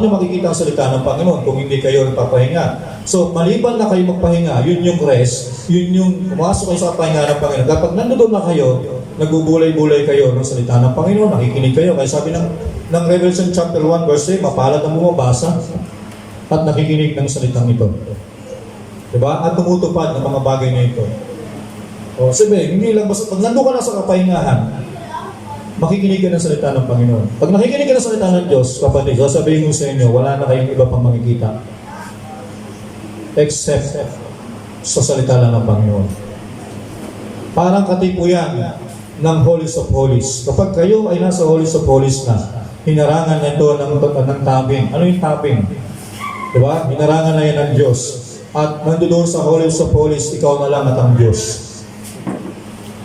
makikita ang salita ng Panginoon kung hindi kayo nagpapahinga? So, maliban na kayo magpahinga, yun yung rest, yun yung pumasok kayo sa pahinga ng Panginoon. Kapag nandoon na kayo, nagbubulay-bulay kayo ng salita ng Panginoon, nakikinig kayo. Kaya sabi ng Revelation chapter 1 verse 3, mapalad ang bumabasa at nakikinig ng salitang ito. Diba? At tumutupad ng mga bagay na ito. O, sabi, hindi lang basta, pag nandun ka na sa kapahingahan, makikinig ka ng salita ng Panginoon. Pag nakikinig ka ng salita ng Diyos, kapatid, sasabihin ko sa inyo, wala na kayong iba pang makikita. Except sa salita lang ng Panginoon. Parang katipo yan ng Holies of Holies. Kapag kayo ay nasa Holies of Holies na, hinarangan na ito ng tabing. Ano yung tabing? Diba? Hinarangan na yan ng Diyos. At nandoon sa Holies of Holies, ikaw na lang at ang Diyos.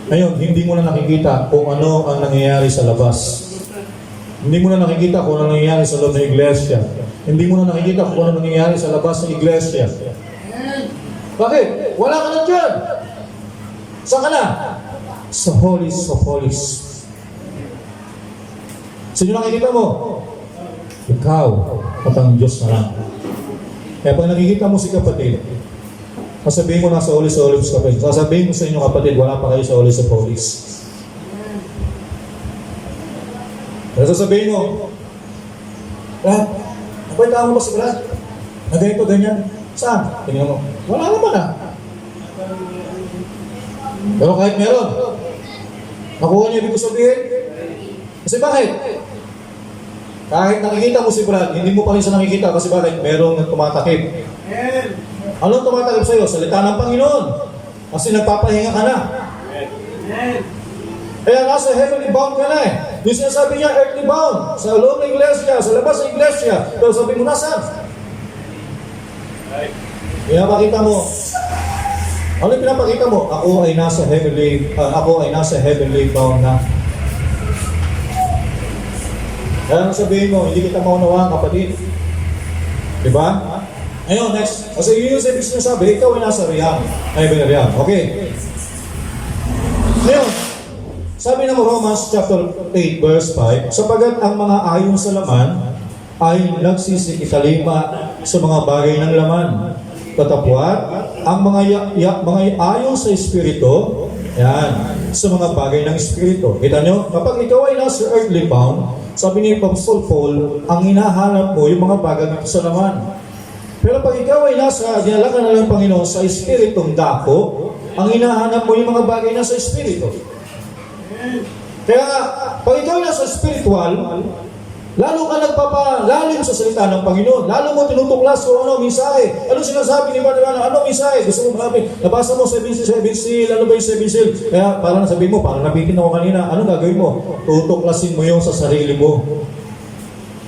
Ngayon, hindi mo na nakikita kung ano ang nangyayari sa labas. Hindi mo na nakikita kung ano nangyayari sa loob ng iglesia. Hindi mo na nakikita kung ano nangyayari sa labas ng iglesia. Bakit? Wala ka na dyan. Saan ka na? Sa Holies of Holies. Sino nakikita mo? Ikaw at ang Diyos na lang. Kaya pag nakikita mo si kapatid, sasabihin mo nasa Holies of Holies kapatid. Sasabihin mo sa inyo kapatid, wala pa kayo sa Holies of Holies. Kaya sasabihin mo, Brad, napalitaan mo ba si Brad? Na ganito, ganyan. Saan? Tingnan mo. Wala naman ah. Pero kahit meron, nakuha niyo ibig ko sabihin? Kasi bakit? Kahit nakikita mo si Brad, hindi mo pa rin siya nakikita kasi bakit? Merong tumatakip. Anong tumatakip sa'yo? Salita ng Panginoon. Kasi nagpapahinga ka na. Kaya nasa heavenly bound ka na eh. Yung sinasabi niya, earthly bound. Sa loob ng iglesia, sa labas ng iglesia. Pero sabi mo, nasaan? Pinapakita mo. Ano yung pinapakita mo? Ako ay nasa heavenly bound na. Kaya sabihin mo, hindi kita maunawaan kapatid. Diba? Ayun, next. Kasi yun yung sinasabi, ikaw ay nasa riyang. Heavenly riyang. Okay. Ngayon, sabi ng Romans chapter 8 verse 5, sapagat ang mga ayon sa laman ay nagsisikitalima sa mga bagay ng laman. Katapwat, ang mga ayon sa Espiritu, yan, sa mga bagay ng Espiritu. Kita nyo, kapag ikaw ay nasa earthly bound, sabi ni Apostle Paul, ang hinahanap mo yung mga bagay dito sa laman. Pero pag ikaw ay nasa, dinala ka na lang Panginoon sa Espiritong dako, ang hinahanap mo yung mga bagay na sa Espiritu. Kaya pag ikaw ay nasa spiritual, lalo ka nagpapalalim sa salita ng Panginoon. Lalo mo tinutuklas kung ano mensahe. Ano sinasabi ni Brother? Ano mensahe? Gusto mo malabi? Nabasa mo 7 seal. Ano ba yung 7 seal? Kaya parang sabi mo, parang nabitin ako kanina. Ano gagawin mo? Tutuklasin mo yung sa sarili mo.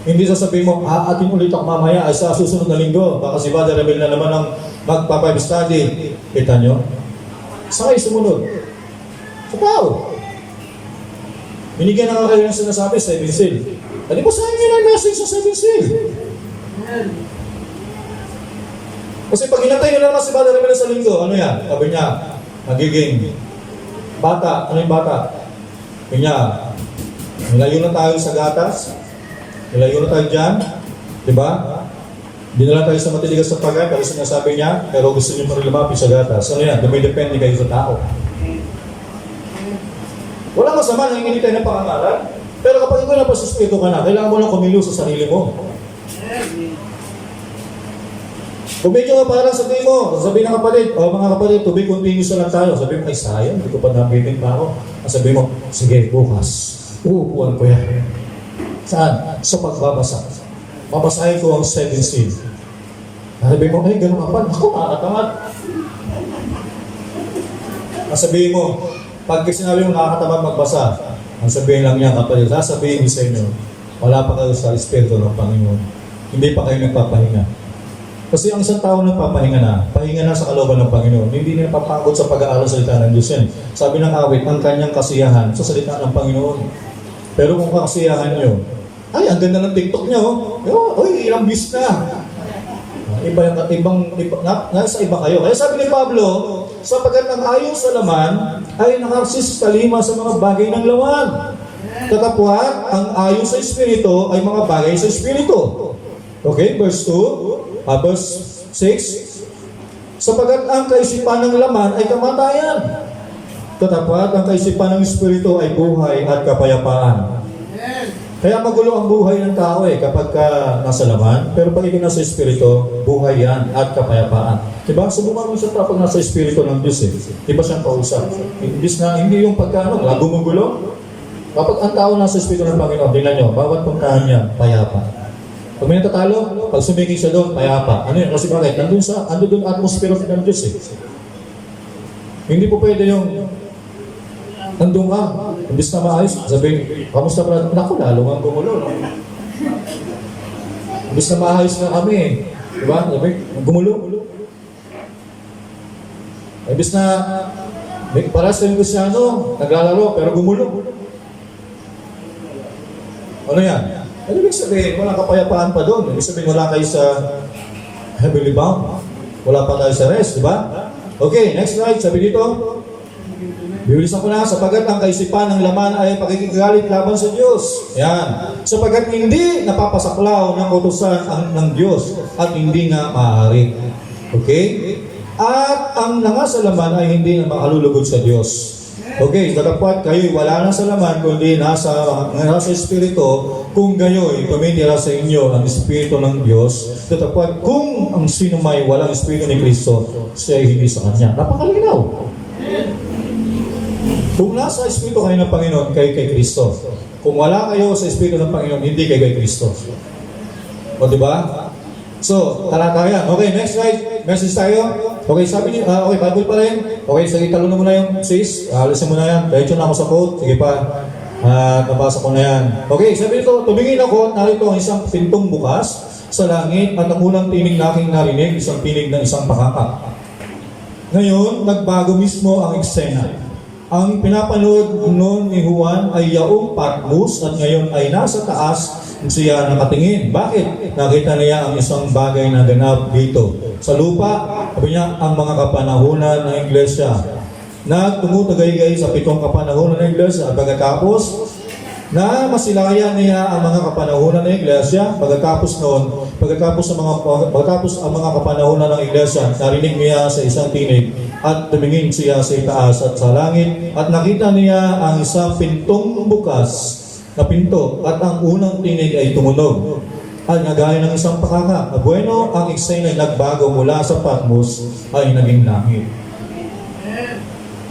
Hindi sasabihin mo, atin ulit ako mamaya ay sa susunod na linggo. Baka si Brother Rebel na naman ang magpa-Bible study. Kita nyo? Saan kayo sumunod? Sa tao. Binigyan na nga kayo ng sinasabi, 7 seal. Hindi po saan yun ang message sa 7 seal? Kasi pag hinantay nyo naman si Brother Rebel sa linggo, ano yan? Sabi niya, magiging bata. Ano yung bata? Sabi niya, nilayo na tayo sa gatas. Nilayo na tayo dyan. Diba? Dinala tayo sa matiligas sa pagay, pero sinasabi niya, pero gusto niyo mo rin lumapit sa gatas. Ano yan? Dumidepende kayo sa tao. Wala masama na hindi tayo ng pangangaral. Pero kapag ikaw napasuspito ka na, kailangan mo lang kumilos sa sarili mo. Kung medyo parang sabihin ng kapatid, o mga kapatid, to be continuous na lang tayo. Sabihin mo, ay sayang, hindi ko pa nabitin pa ako. Sabihin mo, sige, bukas, uupuan ko yan. Saan? Sa pagbabasa. Babasahin ko ang 7 seal. Sabihin mo, ay, ganun ka pa. Ako, nakakatamad. Sabihin mo, pag sinabi mo nakakatamad magbasa, ang sabihin lang niya, kapatid, sasabihin niyo sa inyo, wala pa kayo sa Espiritu ng Panginoon. Hindi pa kayo nagpapahinga. Kasi ang isang tao nagpapahinga na, pahinga na sa kalooban ng Panginoon. Hindi na napapagod sa pag-aaral sa salita ng Diyos yan. Sabi ng awit, ang kanyang kasiyahan sa salita ng Panginoon. Pero kung kasiyahan nyo, ay, ang ganda ng TikTok nyo, oy, ilang views na. Nasa iba kayo. Kaya sabi ni Pablo, sapagkat ang ayon sa laman ay nakasis kalima sa mga bagay ng laman. Tatapwat, ang ayon sa Espiritu ay mga bagay sa Espiritu. Okay, verse 2. Verse 6, sapagkat ang kaisipan ng laman ay kamatayan. Tatapat, ang kaisipan ng Espiritu ay buhay at kapayapaan. Kaya magulo ang buhay ng tao kapag nasa laman, pero pag ikaw nasa Espiritu, buhay yan at kapayapaan. Diba? Subukan mo siya kapag nasa Espiritu ng Diyos Diba siyang kausap? Hindi yung pagkano, gumugulo. Kapag ang tao nasa Espiritu ng Panginoon, tingnan nyo, bawat puntahan niya, payapa. Pag may natatalo, pag sumigil siya doon, payapa. Ano yun? Kasi bakit? Nandun atmosphere ng Diyos Hindi po pwede yung nandun ka, imbis na maayos, sabihin, kamusta pa? Naku, lalo nga gumulo. Imbis na maayos na kami. Diba? Sabihin, gumulo. Imbis na, para sa yung Kristiano, naglalaro, pero gumulo. Ano yan? Ano ibig sabihin? Walang kapayapaan pa doon. Ibig sabihin, wala kayo sa heavenly bound. Wala pa tayo sa rest, di ba? Okay, next slide. Sabi dito, bibilisan ko na, sapagkat ang kaisipan ng laman ay pakikagalit laban sa Diyos. Yan. Sapagkat hindi napapasaklaw ng utusan ng Diyos at hindi nga maaari. Okay? At ang nasa laman ay hindi na makalulugod sa Diyos. Okay, datapwat kayo'y wala na sa laman, kundi nasa Espiritu, kung gayo'y tumitira sa inyo ang Espiritu ng Diyos, datapwat kung ang sino may walang Espiritu ni Kristo, siya ay hindi sa Kanya. Napakalinaw. Kung nasa Espiritu kayo ng Panginoon, kayo kay Kristo. Kung wala kayo sa Espiritu ng Panginoon, hindi kayo kay Kristo. O diba? So, talatayan. Okay, next slide. Message tayo. Okay, sabi niyo, okay, Bible pa rin. Okay, sige, talon mo na yung sis. Alisin mo na yan. Diretso na ako sa quote. Sige pa. Nabasa ko na yan. Okay, sabi nito, tumingin ako, narito ang isang pintong bukas sa langit at ang unang tinig na aking narinig, isang tinig ng isang pakaka. Ngayon, nagbago mismo ang eksena. Ang pinapanood noon ni Juan ay yaong Patmos at ngayon ay nasa taas siya nakatingin. Bakit? Nakita niya ang isang bagay na ganap dito. Sa lupa, sabi niya, ang mga kapanahunan ng Iglesia. Nagtumutagay-gay sa 7 kapanahunan ng Iglesia. Pagkatapos, na masilayan niya ang mga kapanahunan ng Iglesia. Pagkatapos ang mga kapanahunan ng Iglesia, narinig niya sa isang tinig at tumingin siya sa itaas at sa langit at nakita niya ang isang pintong bukas na pinto at ang unang tinig ay tumunog at nagaya ng isang pakaka. Bueno, ang eksena ay nagbago mula sa Patmos ay naging langit.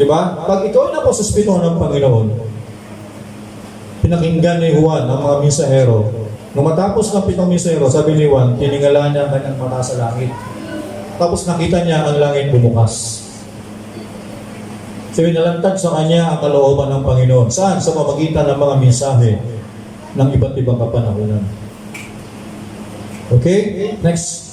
Diba? Pag ikaw na po sa Espiritu ng Panginoon, pinakinggan ni Juan ang mga misahero. Nung matapos ng 7 misahero, sabi ni Juan, tiningala niya ang kanyang mata sa langit. Tapos nakita niya ang langit bumukas. So nalantad sa kanya ang kalooban ng Panginoon. Saan? Sa pamagitan ng mga mensahe ng iba't ibang kapanahunan. Okay? Next.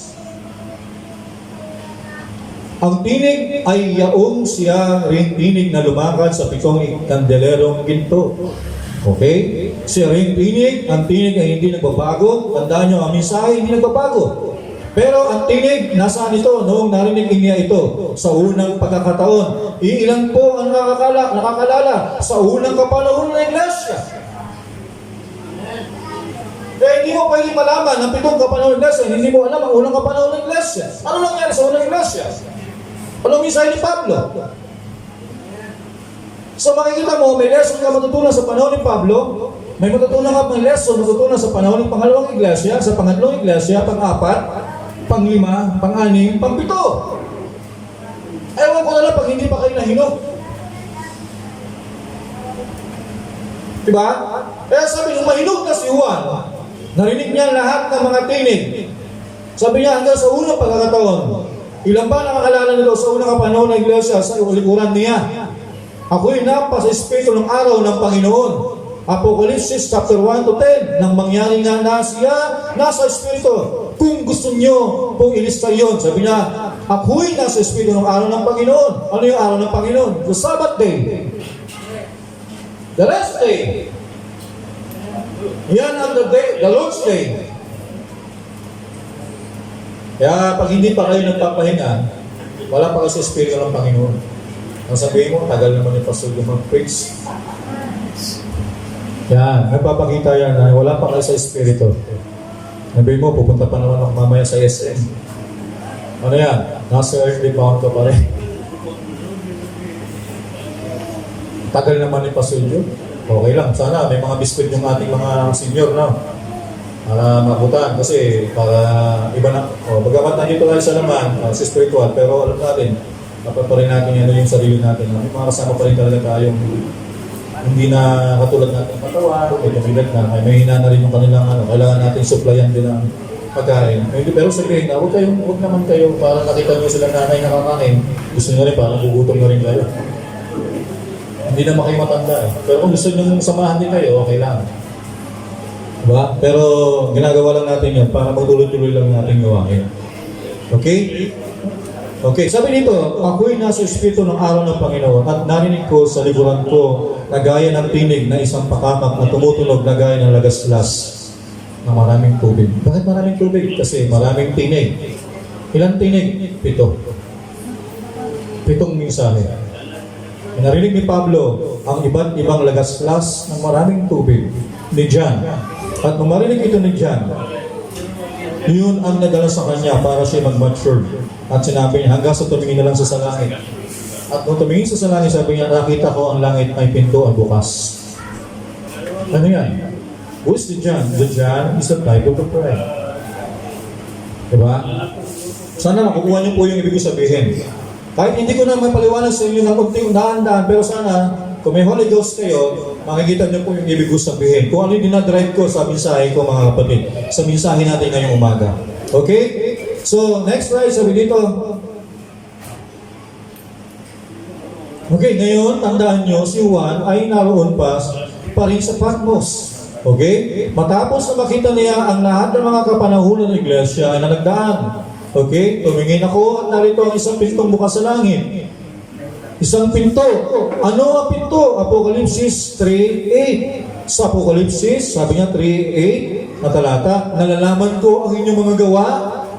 Ang tinig ay yaong siya ring tinig na lumakad sa 7 kandelerong ginto. Okay? Siya ring tinig, ang tinig ay hindi nagbabago. Tandaan nyo, ang mensahe hindi nagbabago. Pero ang tinig, nasaan ito? Noong narinig niya ito, sa unang pagkakataon. Ilan po ang nakakalala sa unang kapanahunan ng Iglesia? Kaya hindi mo pwede malaman ang 7 kapanahunan ng Iglesia, hindi mo alam ang unang kapanahunan ng Iglesia. Ano nangyari sa unang Iglesia? Anong mensahe ni Pablo? So makikita mo, may lesson ka matutunan sa panahon ni Pablo, may matutunan ka lesson matutunan sa panahon ng pangalawang iglesia, sa pangatlong iglesia, pang-apat, pang-5, pang-6, pang-7. Ewan ko na lang pag hindi pa kayo nahinog. Diba? Kaya sabi nung mahinog na si Juan, narinig niya lahat ng mga tinig. Sabi niya hanggang sa unang pagkakataon, ilan ba nakakalala nito sa unang kapanahon ng iglesia sa likuran niya? Ako'y napa sa Espiritu ng araw ng Panginoon. Apocalypse chapter 1 to 10, nang mangyari nga na siya nasa Espiritu. Kung gusto niyo pong ilista yun, sabi niya, ako'y nasa Espiritu ng araw ng Panginoon. Ano yung araw ng Panginoon? The Sabbath day. The rest day. Yan ang the Lord's day. Kaya pag hindi pa kayo nagpapahinga, wala pa kasi Espiritu ng Panginoon. Ang sabihin mo, tagal naman yung pastor yung mag-preach. Yan, nagpapakita yan na wala pa kayo sa Espiritu. Sabihin mo, pupunta pa naman ako mamaya sa SM. Ano yan? Nasa earthly bound ka pa rin. Tagal naman ni Pastor Joe. Okay lang, sana may mga biskwit yung ating mga senior na para mabutan kasi para iba na, bagamat nandito tayo sa naman, sa spiritual, pero alam natin, dapat pa rin natin ano yung sarili natin. May mga kasama pa rin talaga tayong hindi na katulad natin katawan, may tumilag na, may hina na rin yung kanilang kailangan natin supplyan din ang pagkain. Pero sabihin na, huwag naman kayo para nakita nyo silang nanay nakakain, gusto nyo rin parang gugutom na rin kayo. Hindi naman kayo matanda eh. Pero kung gusto nyo samahan din kayo, okay lang. Diba? Pero ginagawa lang natin yan para magtuloy-tuloy lang natin gawain. Okay? Okay, sabi dito, ako'y nasa Espiritu ng araw ng Panginoon at narinig ko sa likuran ko na gaya ng tinig na isang pakamak na tumutunog na gaya ng lagaslas na maraming tubig. Bakit maraming tubig? Kasi maraming tinig. Ilang tinig? 7. 7 mensahe. Narinig ni Pablo ang iba't ibang lagaslas ng maraming tubig ni John. At nung marinig ito ni John, yun ang nadala sa kanya para siya mag-mature. At sinabi niya, hanggang sa tumingin na lang sa langit. At nung tumingin sa langit, sabi niya, nakita ko ang langit may pinto ang bukas. Ano yan? Who is the John? The John is the type of the prayer. Diba? Sana makukuha niyo po yung ibig sabihin. Kahit hindi ko na mapaliwanag sa inyo ng unting daan-daan, pero sana, kung may Holy Ghost kayo, makikita niyo po yung ibig ko sabihin. Kung ano yung dinadrive ko sa mensahe ko, mga kapatid, sa mensahe natin ngayong umaga. Okay? So, next slide, sabi dito. Okay, ngayon, tandaan nyo, si Juan ay naroon pa rin sa Patmos. Okay? Matapos na makita niya ang lahat ng mga kapanahunan ng iglesia ay nagdaan. Okay? Tumingin ako at narito ang isang pintong bukas sa langit. Isang pinto. Ano ang pinto? Apocalypse 3:8. Sa Apocalypse, sabi niya 3:8 na talata, nalalaman ko ang inyong mga gawa.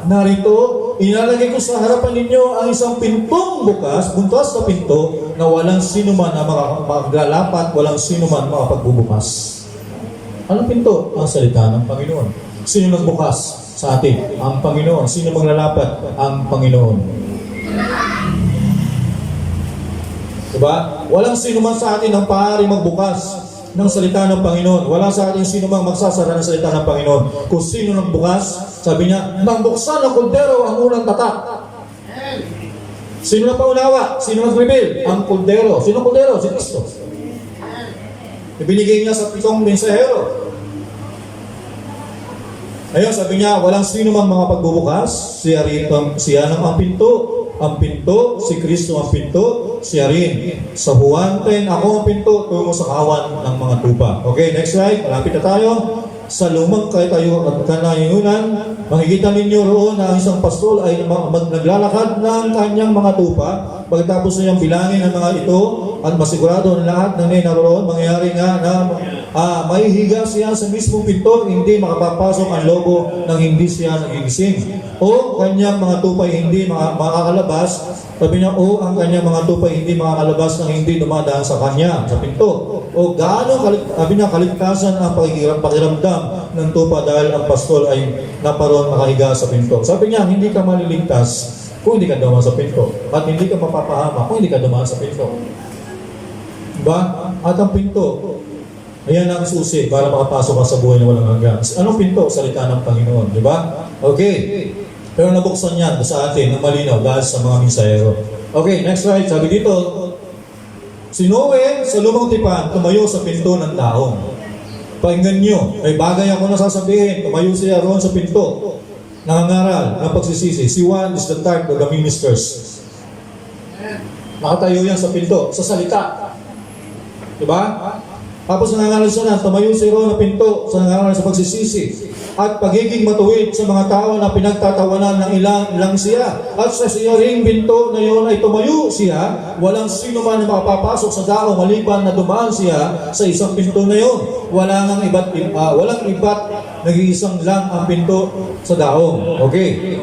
Narito, ilalagay ko sa harapan ninyo ang isang pintong bukas, buntas na pinto, na walang sino man na maglalapat, walang sino man makapagbubukas. Anong pinto? Ang salita ng Panginoon. Sino nagbukas sa atin? Ang Panginoon. Sino maglalapat? Ang Panginoon. Diba? Walang sino man sa atin ang paaari magbukas ng salita ng Panginoon. Wala sa atin sino mang magsasara ng salita ng Panginoon. Kung sino nagbukas, sabi niya, nang buksan ng kuldero ang unang tatak. Sino na paunawa? Sino nag-reveal? Ang kuldero. Sino ang kuldero? Si Kristo. Ibinigay niya sa 7 mensahero. Ayun, sabi niya, walang sino mang mga pagbubukas, siya lang ang pinto. Ang pinto, si Kristo ang pinto, siya rin. Sa Juan 10, ako ang pinto, tungo sa kawan ng mga tupa. Okay, next slide, malapit na tayo. Sa lumang tayo at kanayunan, makikita ninyo roon na ang isang pastol ay naglalakad ng kanyang mga tupa. Pagkatapos niyang bilangin ang mga ito, at masigurado na lahat ng naroon, mangyayari nga na may higa siya sa mismong pinto, hindi makapapasok ang lobo nang hindi siya nagigising. O kanyang mga tupay hindi makakalabas. Sabi niya, o ang kanyang mga tupay hindi makakalabas nang hindi dumadaan sa kanya, sa pinto. O gaano kaligtasan ang pakiramdam ng tupa dahil ang pastol ay naparoon nakahiga sa pinto. Sabi niya, hindi ka maliligtas kung hindi ka dumaan sa pinto. At hindi ka mapapahama kung hindi ka dumaan sa pinto. Diba? At ang pinto, ayan ang susi para makapasok ka sa buhay na walang hanggan. Anong pinto? Salita ng Panginoon. Diba? Okay. Pero nabuksan yan sa atin ng malinaw dahil sa mga minsayero. Okay, next slide. Sabi dito, si Noe sa lumang tipan tumayo sa pinto ng taong. Pakinggan nyo, may bagay ako na sasabihin. Tumayo siya roon sa pinto. Nangangaral ng pagsisisi. Si Juan is the type of the ministers. Nakatayo yan sa pinto, sa salita. Diba? Tapos nangangaral siya na, tumayo siya roon sa pinto, sa nangangaral sa pagsisisi. At pagiging matuwid sa mga tao na pinagtatawanan ng ilang siya. At sa siya ring pinto na yun ay tumayo siya, walang sino man na makapapasok sa daong maliban na dumaan siya sa isang pinto na yun. Walang iba't nag-iisang lang ang pinto sa daong. Okay.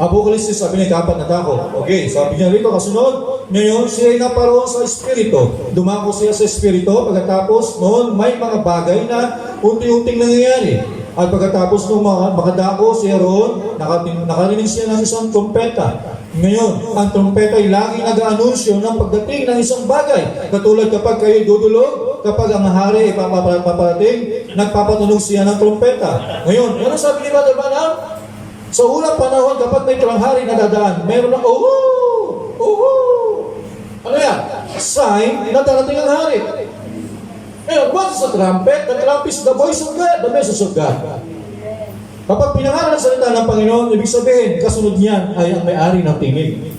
Apocalypse, sabi niya, kapat na tako. Okay, sabi niya rito, kasunod, ngayon siya ay naparoon sa Espiritu. Dumako siya sa Espiritu, pagkatapos noon may mga bagay na unti-unting nangyayari. At pagkatapos nung makadako siya roon, nakarinig siya ng isang trompeta. Ngayon, ang trompeta ay laging nag-aanunsyo ng pagdating ng isang bagay. Katulad kapag kayo dudulog, kapag ang hari ay paparating, nagpapatunog siya ng trompeta. Ngayon, ano sabi ni Brother Branham? Sa unang panahon, kapag may hari na dadaan, meron na, ano yan? Sign na darating ang hari. Ngayon, what is the trumpet? The trumpet is the voice of God, the message of God. Kapag pinangaral ang salita ng Panginoon, ibig sabihin, kasunod niyan ay ang may-ari ng tinig.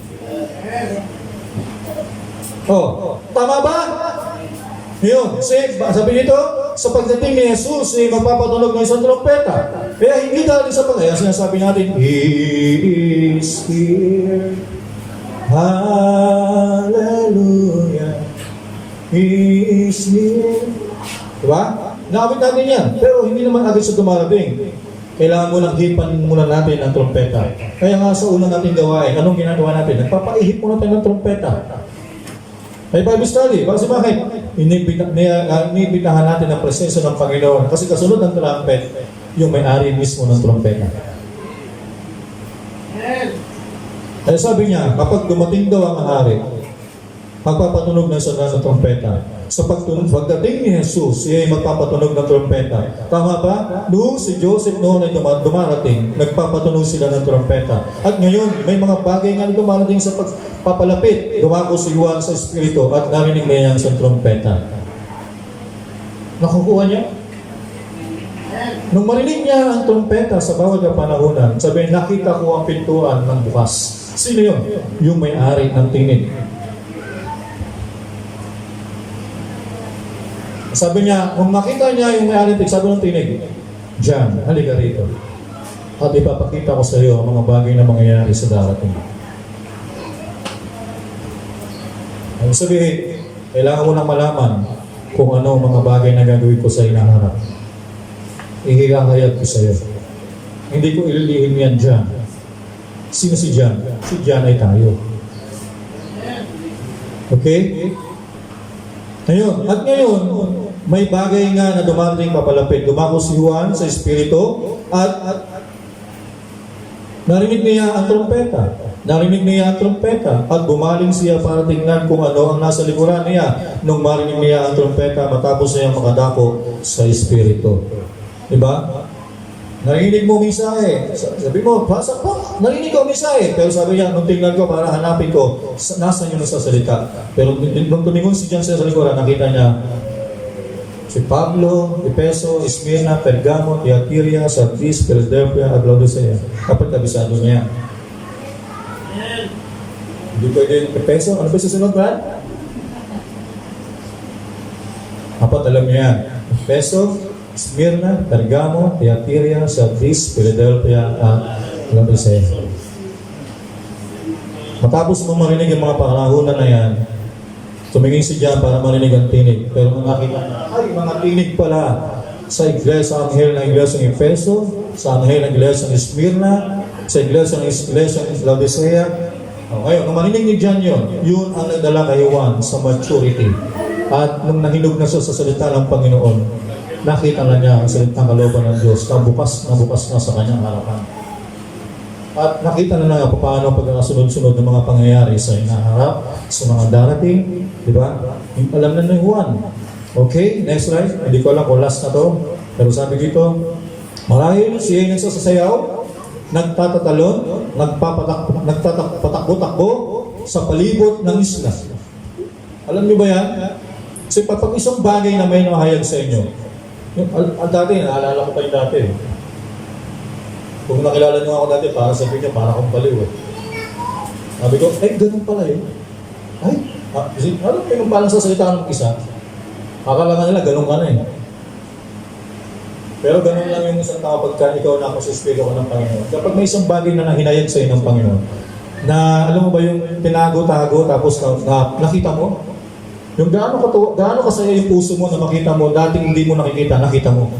Oh, tama ba? Ngayon, sabi nito, sa pagdating ni Jesus, magpapatunog ng isang trompeta. Kaya hindi dahil sa pagkaya, sinasabi natin, He is here. Hallelujah. He is here. Diba? Nakapit natin yan. Pero hindi naman agad sa dumarating. Kailangan mo nang hipan muna natin ang trompeta. Kaya nga sa una natin gawain, anong ginagawa natin? Nagpapaihip muna tayo ng trompeta. May Bible study. Kasi bakit? Inibitahan natin ang presensya ng Panginoon. Kasi kasunod ng trumpet, yung may-ari mismo ng trompeta. Kaya sabi niya, kapag dumating daw ang hari, magpapatunog ng sana ng trompeta. Sa pagdating ni Jesus, siya ay magpapatunog ng trompeta. Tama ba? Noong si Joseph noon ay dumarating, nagpapatunog sila ng trompeta. At ngayon, may mga bagay nga dumarating sa pagpapalapit. Dumako si Juan sa Espiritu at narinig niya sa trompeta. Nakukuha niya? Nung marinig niya ang trompeta sa bawat kapanahunan, sabi, nakita ko ang pintuan ng bukas. Sino yun? Yung may-ari ng tinig. Sabi niya, kung makita niya yung may-ari ng tinig, sabi ng tinig, John, halika rito. At ipapakita ko sa iyo ang mga bagay na mangyayari sa darating. Ang sabihin, kailangan mo nang malaman kung ano ang mga bagay na gagawin ko sa inaharap. Ihihahayag ko sa iyo. Hindi ko ililihim yan John. Sino si John? Si John ay tayo. Okay? Ngayon, at ngayon, may bagay nga na dumating papalapit. Dumako si Juan sa Espiritu at narinig niya ang trompeta. Narinig niya ang trompeta at bumaling siya para tingnan kung ano ang nasa likuran niya nung marinig niya ang trompeta matapos niya makadako sa Espiritu. Diba? Narinig mo mensahe. Sabi mo, basa po, narinig ko mensahe. Pero sabi niya, nung tingnan ko para hanapin ko, nasa niyo nagsasalita. Pero nung tumingon si John sa likuran, nakita niya si Pablo, Efeso, Esmirna, Pergamo, Thyatira, Sardis, Philadelphia, at Laodicea. Kapag kabisado niya. Hindi pwede yung Efeso. Ano ba susunod, Brad? Apat, alam niya yan. Efeso, Esmirna, Pergamo, Thyatira, Sardis, Philadelphia, at Laodicea. Matapos mo marinig ang mga pangalahunan na yan, tumingin si John para marinig ang tinig. Pero ang nakita niya, ay, mga tinig pala sa iglesia, ang anghel ng iglesia ng Efeso, sa anghel ng iglesia ng Esmirna, sa iglesia ng Laodicea. Ngayon, nung marinig ni John yun ang nagdala kay Juan sa maturity. At nung nahinog na siya sa salita ng Panginoon, nakita na niya ang salitang kalooban ng Diyos na bukas na sa kanyang harapan. At nakita na nga paano pagkakasunod-sunod ng mga pangyayari sa inaharap, sa mga darating, di ba? Alam na ni Juan. Okay, next slide. Hindi ko alam kung last na to. Pero sabi dito, marahil siya ay nagsasayaw nagtatatalon, nagtatakbo-takbo sa palibot ng isla. Alam niyo ba yan? Kasi pag isang bagay na may nahayag sa inyo, dati, naalala ko pa yung dati. Kung nakilala niyo ako dati, para sabihin niyo, para akong baliw eh. Sabi ko, ganun pala eh. Kasi, alam mo yung palang sasalita ng isa, akala nga nila, ganun ka na eh. Pero ganun lang yung isang tao pagka ikaw na ako sa Espiritu ko ng Panginoon. Kapag may isang bagay na nahinayag sa iyo ng Panginoon, na alam mo ba yung tinago-tago tapos nakita mo? Yung gaano kasaya yung puso mo na makita mo, dating hindi mo nakikita mo.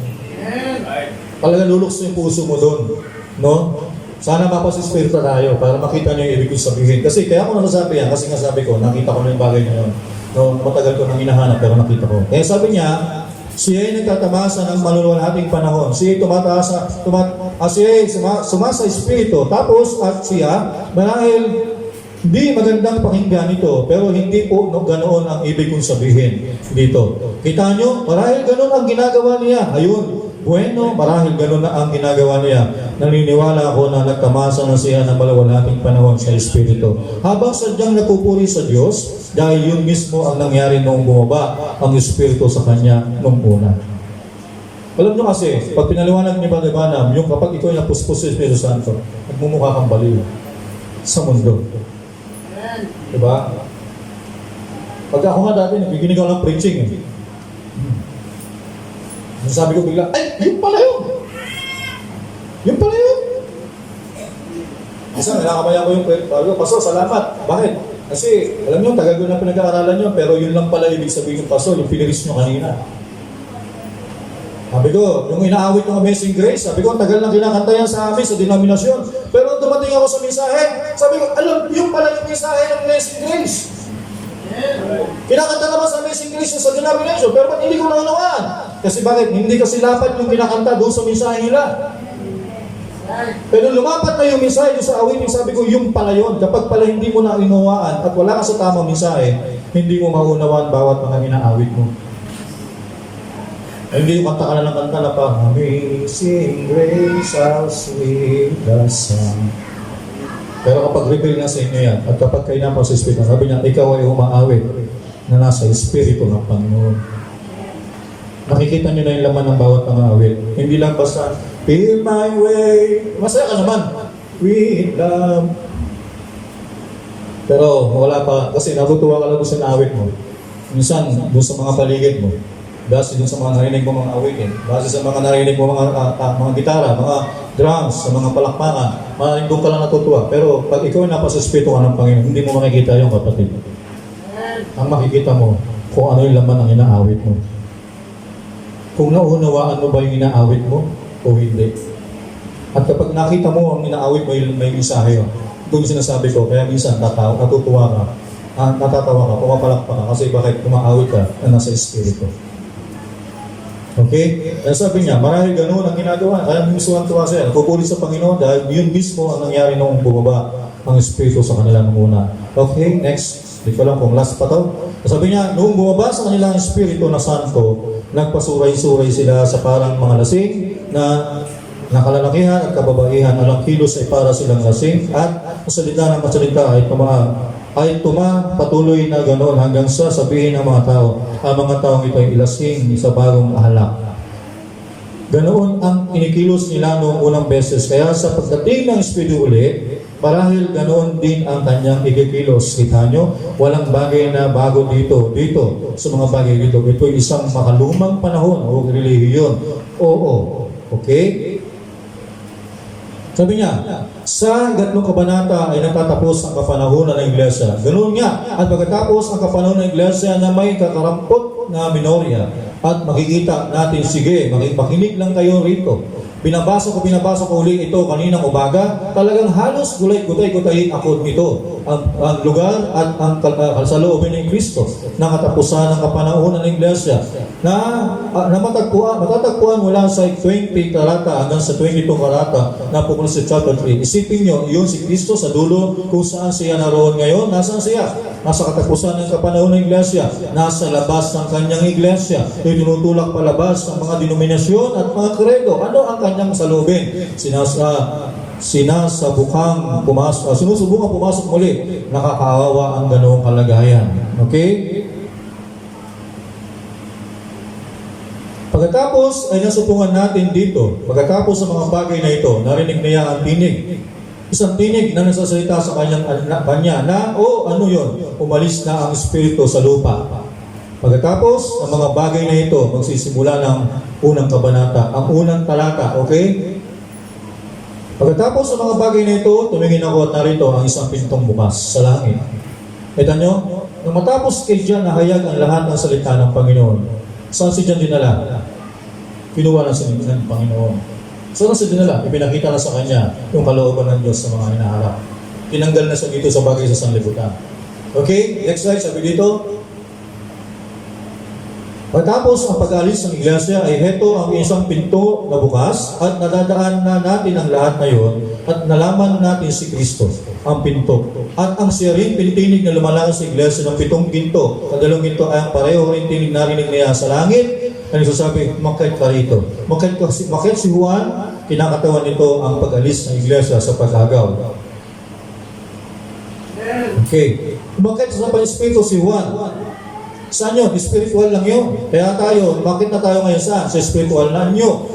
Talaga lulukso yung puso mo doon. No? Sana mapasespirito tayo para makita niyo yung ibig kong sabihin. Kasi kaya ako nasasabi yan, kasi nga sabi ko, nakita ko na yung bagay na yun. No, matagal ko nang hinahanap pero nakita ko. Eh sabi niya, siya ay nagtatamasa ng maluluwalhating panahon. Siya ay sumasa espiritu. Tapos at siya, marahil hindi magandang pakinggan ito, pero hindi po ganoon ang ibig kong sabihin dito. Kita nyo, marahil ganoon ang ginagawa niya. Ayun, bueno, marahil ganoon na ang ginagawa niya. Naniniwala ako na nagtamasa na siya ng maluluwalhating panahon sa espiritu. Habang sadyang nagpupuri sa Diyos, dahil yun mismo ang nangyari nung bumaba ang espiritu sa kanya nung una. Alam nyo kasi, pag pinaliwanag ni Brother Branham, yung kapag ikaw ay napuspos sa Espiritu Santo, nagmumukha kang baliw sa mundo. Diba? Pag ako nga dati, nagiginig ako ng preaching eh. Sabi ko bigla, yun pala yun! Yun pala yun! Isa, nakakabaya ko yung Pastor, salamat. Bakit? Kasi, alam nyo, tagal ko na pinag-aaralan nyo, pero yun lang pala ibig sabihin ng Pastor, yung piniris nyo kanina. Sabi ko, yung inaawit ng Amazing Grace, sabi ko, tagal na kinakanta yan sa amin, sa denominasyon. Pero dumating ako sa mensahe, sabi ko, alam, yung pala yung mensahe ng Amazing Grace. Kinakanta naman sa Amazing Grace sa denomination, pero ba't hindi ko naunawaan? Kasi bakit? Hindi kasi lapat yung kinakanta doon sa mensahe nila. Pero lumapat na yung mensahe doon sa awitin, sabi ko, yung pala yun. Kapag pala hindi mo na inuwaan at wala ka sa tamang mensahe, hindi mo maunawaan bawat mga inaawit mo. Hindi yung kanta ka na ng kanta na pa, Amazing Grace, how sweet the sound. Pero kapag reveal na sa inyo yan, at kapag kayo na pa sa Espiritu, sabi niya, ikaw ay umaawit na nasa Espiritu ng Panginoon. Nakikita niyo na yung laman ng bawat mga awit. Hindi lang basta, feel my way. Masaya ka naman. We love. Pero wala pa, kasi natutuwa ka lang doon sa naawit mo. Minsan, doon sa mga paligid mo. Base doon sa mga narinig mo mga awitin, base sa mga narinig mo mga gitara, mga drums, sa mga palakpakan, maaaring doon ka lang natutuwa. Pero pag ikaw ay napasa-espiritu ka ng Panginoon, hindi mo makikita yung kapatid. Ang makikita mo, kung ano yung laman ng inaawit mo. Kung naunawaan mo ba yung inaawit mo, o hindi. At kapag nakita mo ang inaawit mo, may mensahe yun. Doon sinasabi ko, kaya minsan natutuwa ka, natatawa ka, pumapalakpa ka, kasi bakit umaawit ka na nasa espiritu. Okay? Kaya sabi niya, marahil ganoon ang ginagawa. Kaya misuhan-tuwa siya. Nagpupuli sa Panginoon dahil yun mismo ang nangyari nung bumaba ang Espiritu sa kanila nung una. Okay, next. Hindi ko lang kung last pa to. Sabi niya, nung bumaba sa kanilang Espiritu na Santo, nagpasuray-suray sila sa parang mga lasing na nakalalakihan at kababaihan. Alang kilos ay para silang lasing at masalita ng masalita ay patuloy na ganoon hanggang sa sabihin ng mga tao, ang mga taong ito ay ilasing sa bagong alak. Ganoon ang inikilos nila noong unang beses. Kaya sa pagdating ng Espiritu uli, marahil ganoon din ang kanyang ikikilos. Kita nyo, walang bagay na bago dito sa mga bagay dito. Ito ay isang makalumang panahon o relihiyon. Oo. Okay? Sabi niya, sa 3 kabanata ay natatapos ang kapanahunan ng Iglesia. Ganoon nga, at pagkatapos ang kapanahunan ng Iglesia na may kakarampot na minorya, at makikita natin, sige, makipakinig lang kayo rito. Binabasa ko uli ito kaninang umaga, talagang halos gulay-gutay-gutayin ako nito. Ang lugar at ang kalsalooban ng Kristo na katapusan ng kapanahunan ng Iglesia na matatagpuan mula sa 20 karata hanggang sa 22 karata na pukul sa chapter 3. Isipin nyo, yun si Kristo sa dulo kung saan siya naroon ngayon. Nasaan siya? Nasa katapusan ng kapanahunan ng Iglesia. Nasa labas ng kanyang Iglesia. Tinutulak palabas ng mga denominasyon at mga kredo. Ano ang kanyang salubin? sinusubukang pumasok muli, nakakaawa ang ganoong kalagayan. Okay? Pagkatapos ay nasupungan natin dito, pagkatapos sa mga bagay na ito, narinig niya ang tinig. Isang tinig na nagsasalita sa kanya na, ano yun? Umalis na ang espiritu sa lupa. Pagkatapos, ang mga bagay na ito, magsisimula ng unang kabanata, ang unang talata, okay? Pagkatapos ng mga bagay na ito, tumingin ako at narito ang isang pintong bukas sa langit. Kita nyo? Nang matapos kay John nahayag ang lahat ng salita ng Panginoon, saan si John dinala? Kinuha ng salita ng Panginoon. Saan siya dinala? Ipinakita na sa kanya yung kalooban ng Diyos sa mga hinaharap. Tinanggal na siya dito sa bagay sa sanlibutan. Okay? Next slide, sabi dito. Pagkatapos ang pag-alis ng iglesia ay heto ang isang pinto na bukas at nadadaan na natin ang lahat na yun at nalaman natin si Kristo, ang pinto. At ang siya rin pinitinig na lumalangan sa iglesia ng 7 ginto. Kadalong ginto ay ang pareho rin tinig narinig niya sa langit. Ano sasabi? Makit ka rito. Makit si Juan, kinakatawan nito ang pag-alis ng iglesia sa pag-agaw. Okay. Makit sa Espiritu si Juan. Saan yun? Spiritual lang yun. Kaya tayo, bakit na tayo ngayon saan? Sa spiritual na nyo.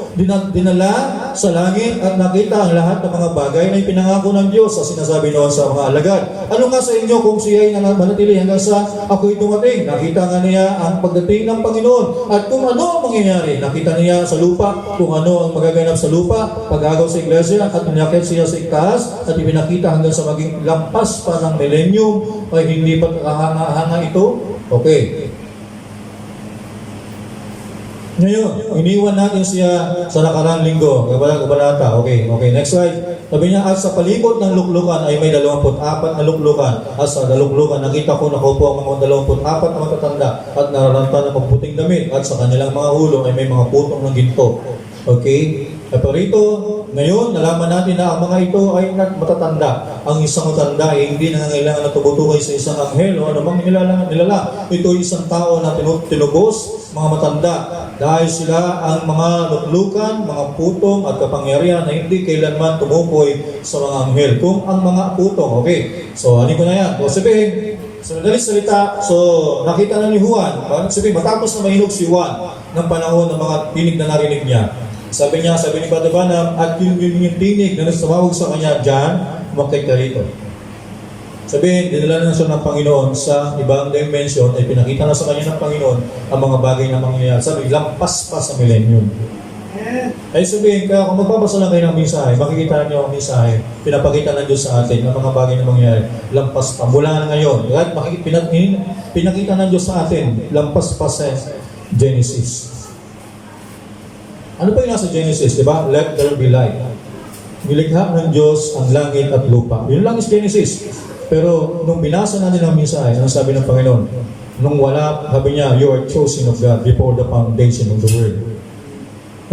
Dinala sa langit at nakita ang lahat ng mga bagay na ipinangako ng Diyos sa sinasabi noon sa mga alagad. Ano nga sa inyo kung siya ay manatili hanggang sa ako'y dumating? Nakita nga niya ang pagdating ng Panginoon. At kung ano ang mangyayari, nakita niya sa lupa, kung ano ang magaganap sa lupa, pag-agaw sa iglesia, at pinakit siya sa itaas, at ipinakita hanggang sa maging lampas pa ng millennium, ay hindi pa nakahanga ito. Okay. Ngayon, iniwan natin siya sa nakarang linggo. Kabanata. Okay, next slide. Sabi niya, at sa palibot ng luklukan ay may 24 na luklukan. At sa luklukan, nakita ko nakaupo ang mga 24 na matatanda at nararanta ng magputing damit. At sa kanilang mga ulo ay may mga putong ng ginto. Okay? At rito, ngayon, nalaman natin na ang mga ito ay matatanda. Ang isang matanda ay hindi nangangailangan na tumutukoy sa isang anghel o anumang nilala. Ito ay isang tao na tinubos, mga matanda. Dahil sila ang mga luklukan, mga putong at kapangyarihan na hindi kailanman tumukoy sa mga anghel. Kung ang mga putong, okay. So, ano ko na yan? So, sabihin, sa madaling salita, so, nakita na ni Juan. Sabihin, matapos na mahinog si Juan ng panahon ng mga tinig na narinig niya. Sabi ni Brother Branham, at yung tinig na tumawag sa kanya, John, umakit ka rito. Sabihin, dinala na siya ng Panginoon sa ibang dimension, ay pinakita na sa kanya ng Panginoon ang mga bagay na mangyayari. Sabi, lampas pa sa millennium. Ay sabihin, kaya kung magbabasa lang kayo ng mensahe, makikita niyo ang mensahe, pinapakita ng Diyos sa atin ang mga bagay na mangyayari. Lampas pa, mula na ngayon. Pinakita ng Diyos sa atin, lampas pa sa Genesis. Ano pa yung nasa Genesis, di ba? Let there be light. Nilikha ng Diyos ang langit at lupa. Yun lang is Genesis. Pero nung binasa natin ang mensahe, ang sabi ng Panginoon, nung wala, sabi niya, you are chosen of God before the foundation of the world.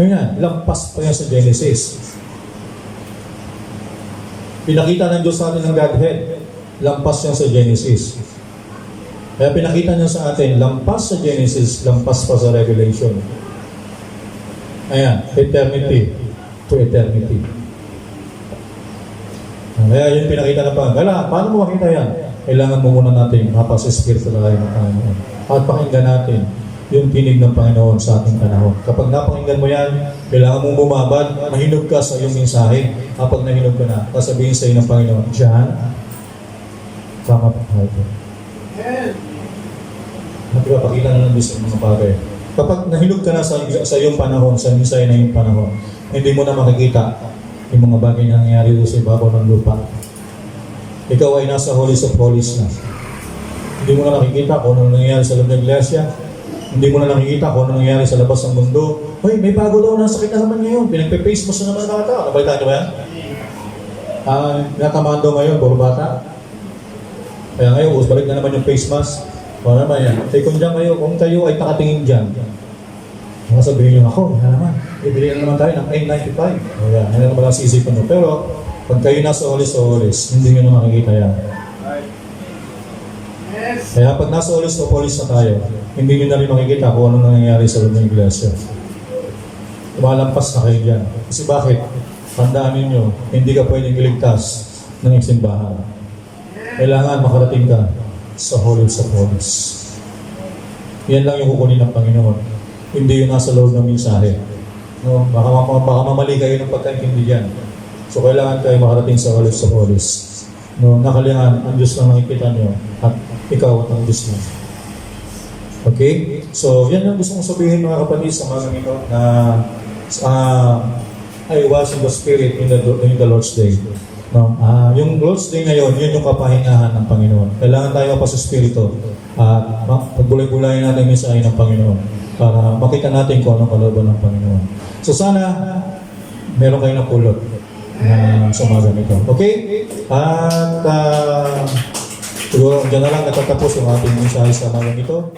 Yun yan, lampas pa yan sa Genesis. Pinakita ng Diyos sa atin ng Godhead, lampas yan sa Genesis. Kaya pinakita niya sa atin, lampas sa Genesis, lampas pa sa Revelation. Ayan, eternity to eternity. Kaya yun pinakita na pa. Kailangan, paano mo makita yan? Kailangan mo muna natin mapasa-espiritu na tayo ng Panginoon. At pakinggan natin yung tinig ng Panginoon sa ating panahon. Kapag napakinggan mo yan, kailangan mong bumabad, mahinog ka sa iyong mensahe. Kapag nahinog ka na, sasabihin sa iyo ng Panginoon, John, tama pa tayo. Nagpapakita na lang din sa mga bagay. Kapag nahinog ka na sa iyong panahon, sa mensahe na iyong panahon, hindi mo na makikita yung mga bagay na nangyayari doon sa ibabaw ng lupa. Ikaw ay nasa holies of holies na. Hindi mo na nakikita kung ano nangyayari sa loob ng iglesia. Hindi mo na nakikita kung ano nangyayari sa labas ng mundo. Hoy, may bago daw na sakit na naman ngayon. Pinagpe-face mo sa naman ng mga tao. Nabalita niyo ba yan? Natamaan daw ngayon, puro bata. Kaya ngayon, balik na naman yung face mask. Wala naman yan. Kung dyan kayo, kung kayo ay nakatingin dyan, sabihin nyo, ako, yan naman. Ibili na naman tayo ng N95. O yan, yan naman ang sisipan mo. Pero, pag kayo nasa olis, hindi nyo na makikita yan. Kaya pag nasa olis na tayo, hindi nyo na rin makikita kung ano nangyayari sa loob ng iglesia. Lumalampas na kayo dyan. Kasi bakit? tandaan ninyo, hindi ka pwedeng iligtas ng simbahan. Kailangan makarating ka sa Holies of Holies. Yan lang yung kukunin ng Panginoon. Hindi yung nasa loob ng mensahe. No? Baka mamali kayo ng pagkaintindi dyan. So kailangan kayo makarating sa Holies of Holies. No? Nakalihan, ang Diyos lang nakikita nyo at ikaw at ang Diyos mo. Okay? So, yan yung gusto kong sabihin mga kapatid sa mga ito na I was in the Spirit in the Lord's Day. No? Yung Lord's Day ngayon, yun yung kapahingahan ng Panginoon. Kailangan tayo pa sa Espiritu at pagbulay-bulayin natin yung mensahe ng Panginoon para makita natin kung anong kalooban ng Panginoon. So sana, meron kayo ng pulot na sa mga ganito. Okay? At siguro dyan na lang natatapos yung ating mensahe sa mga ganito.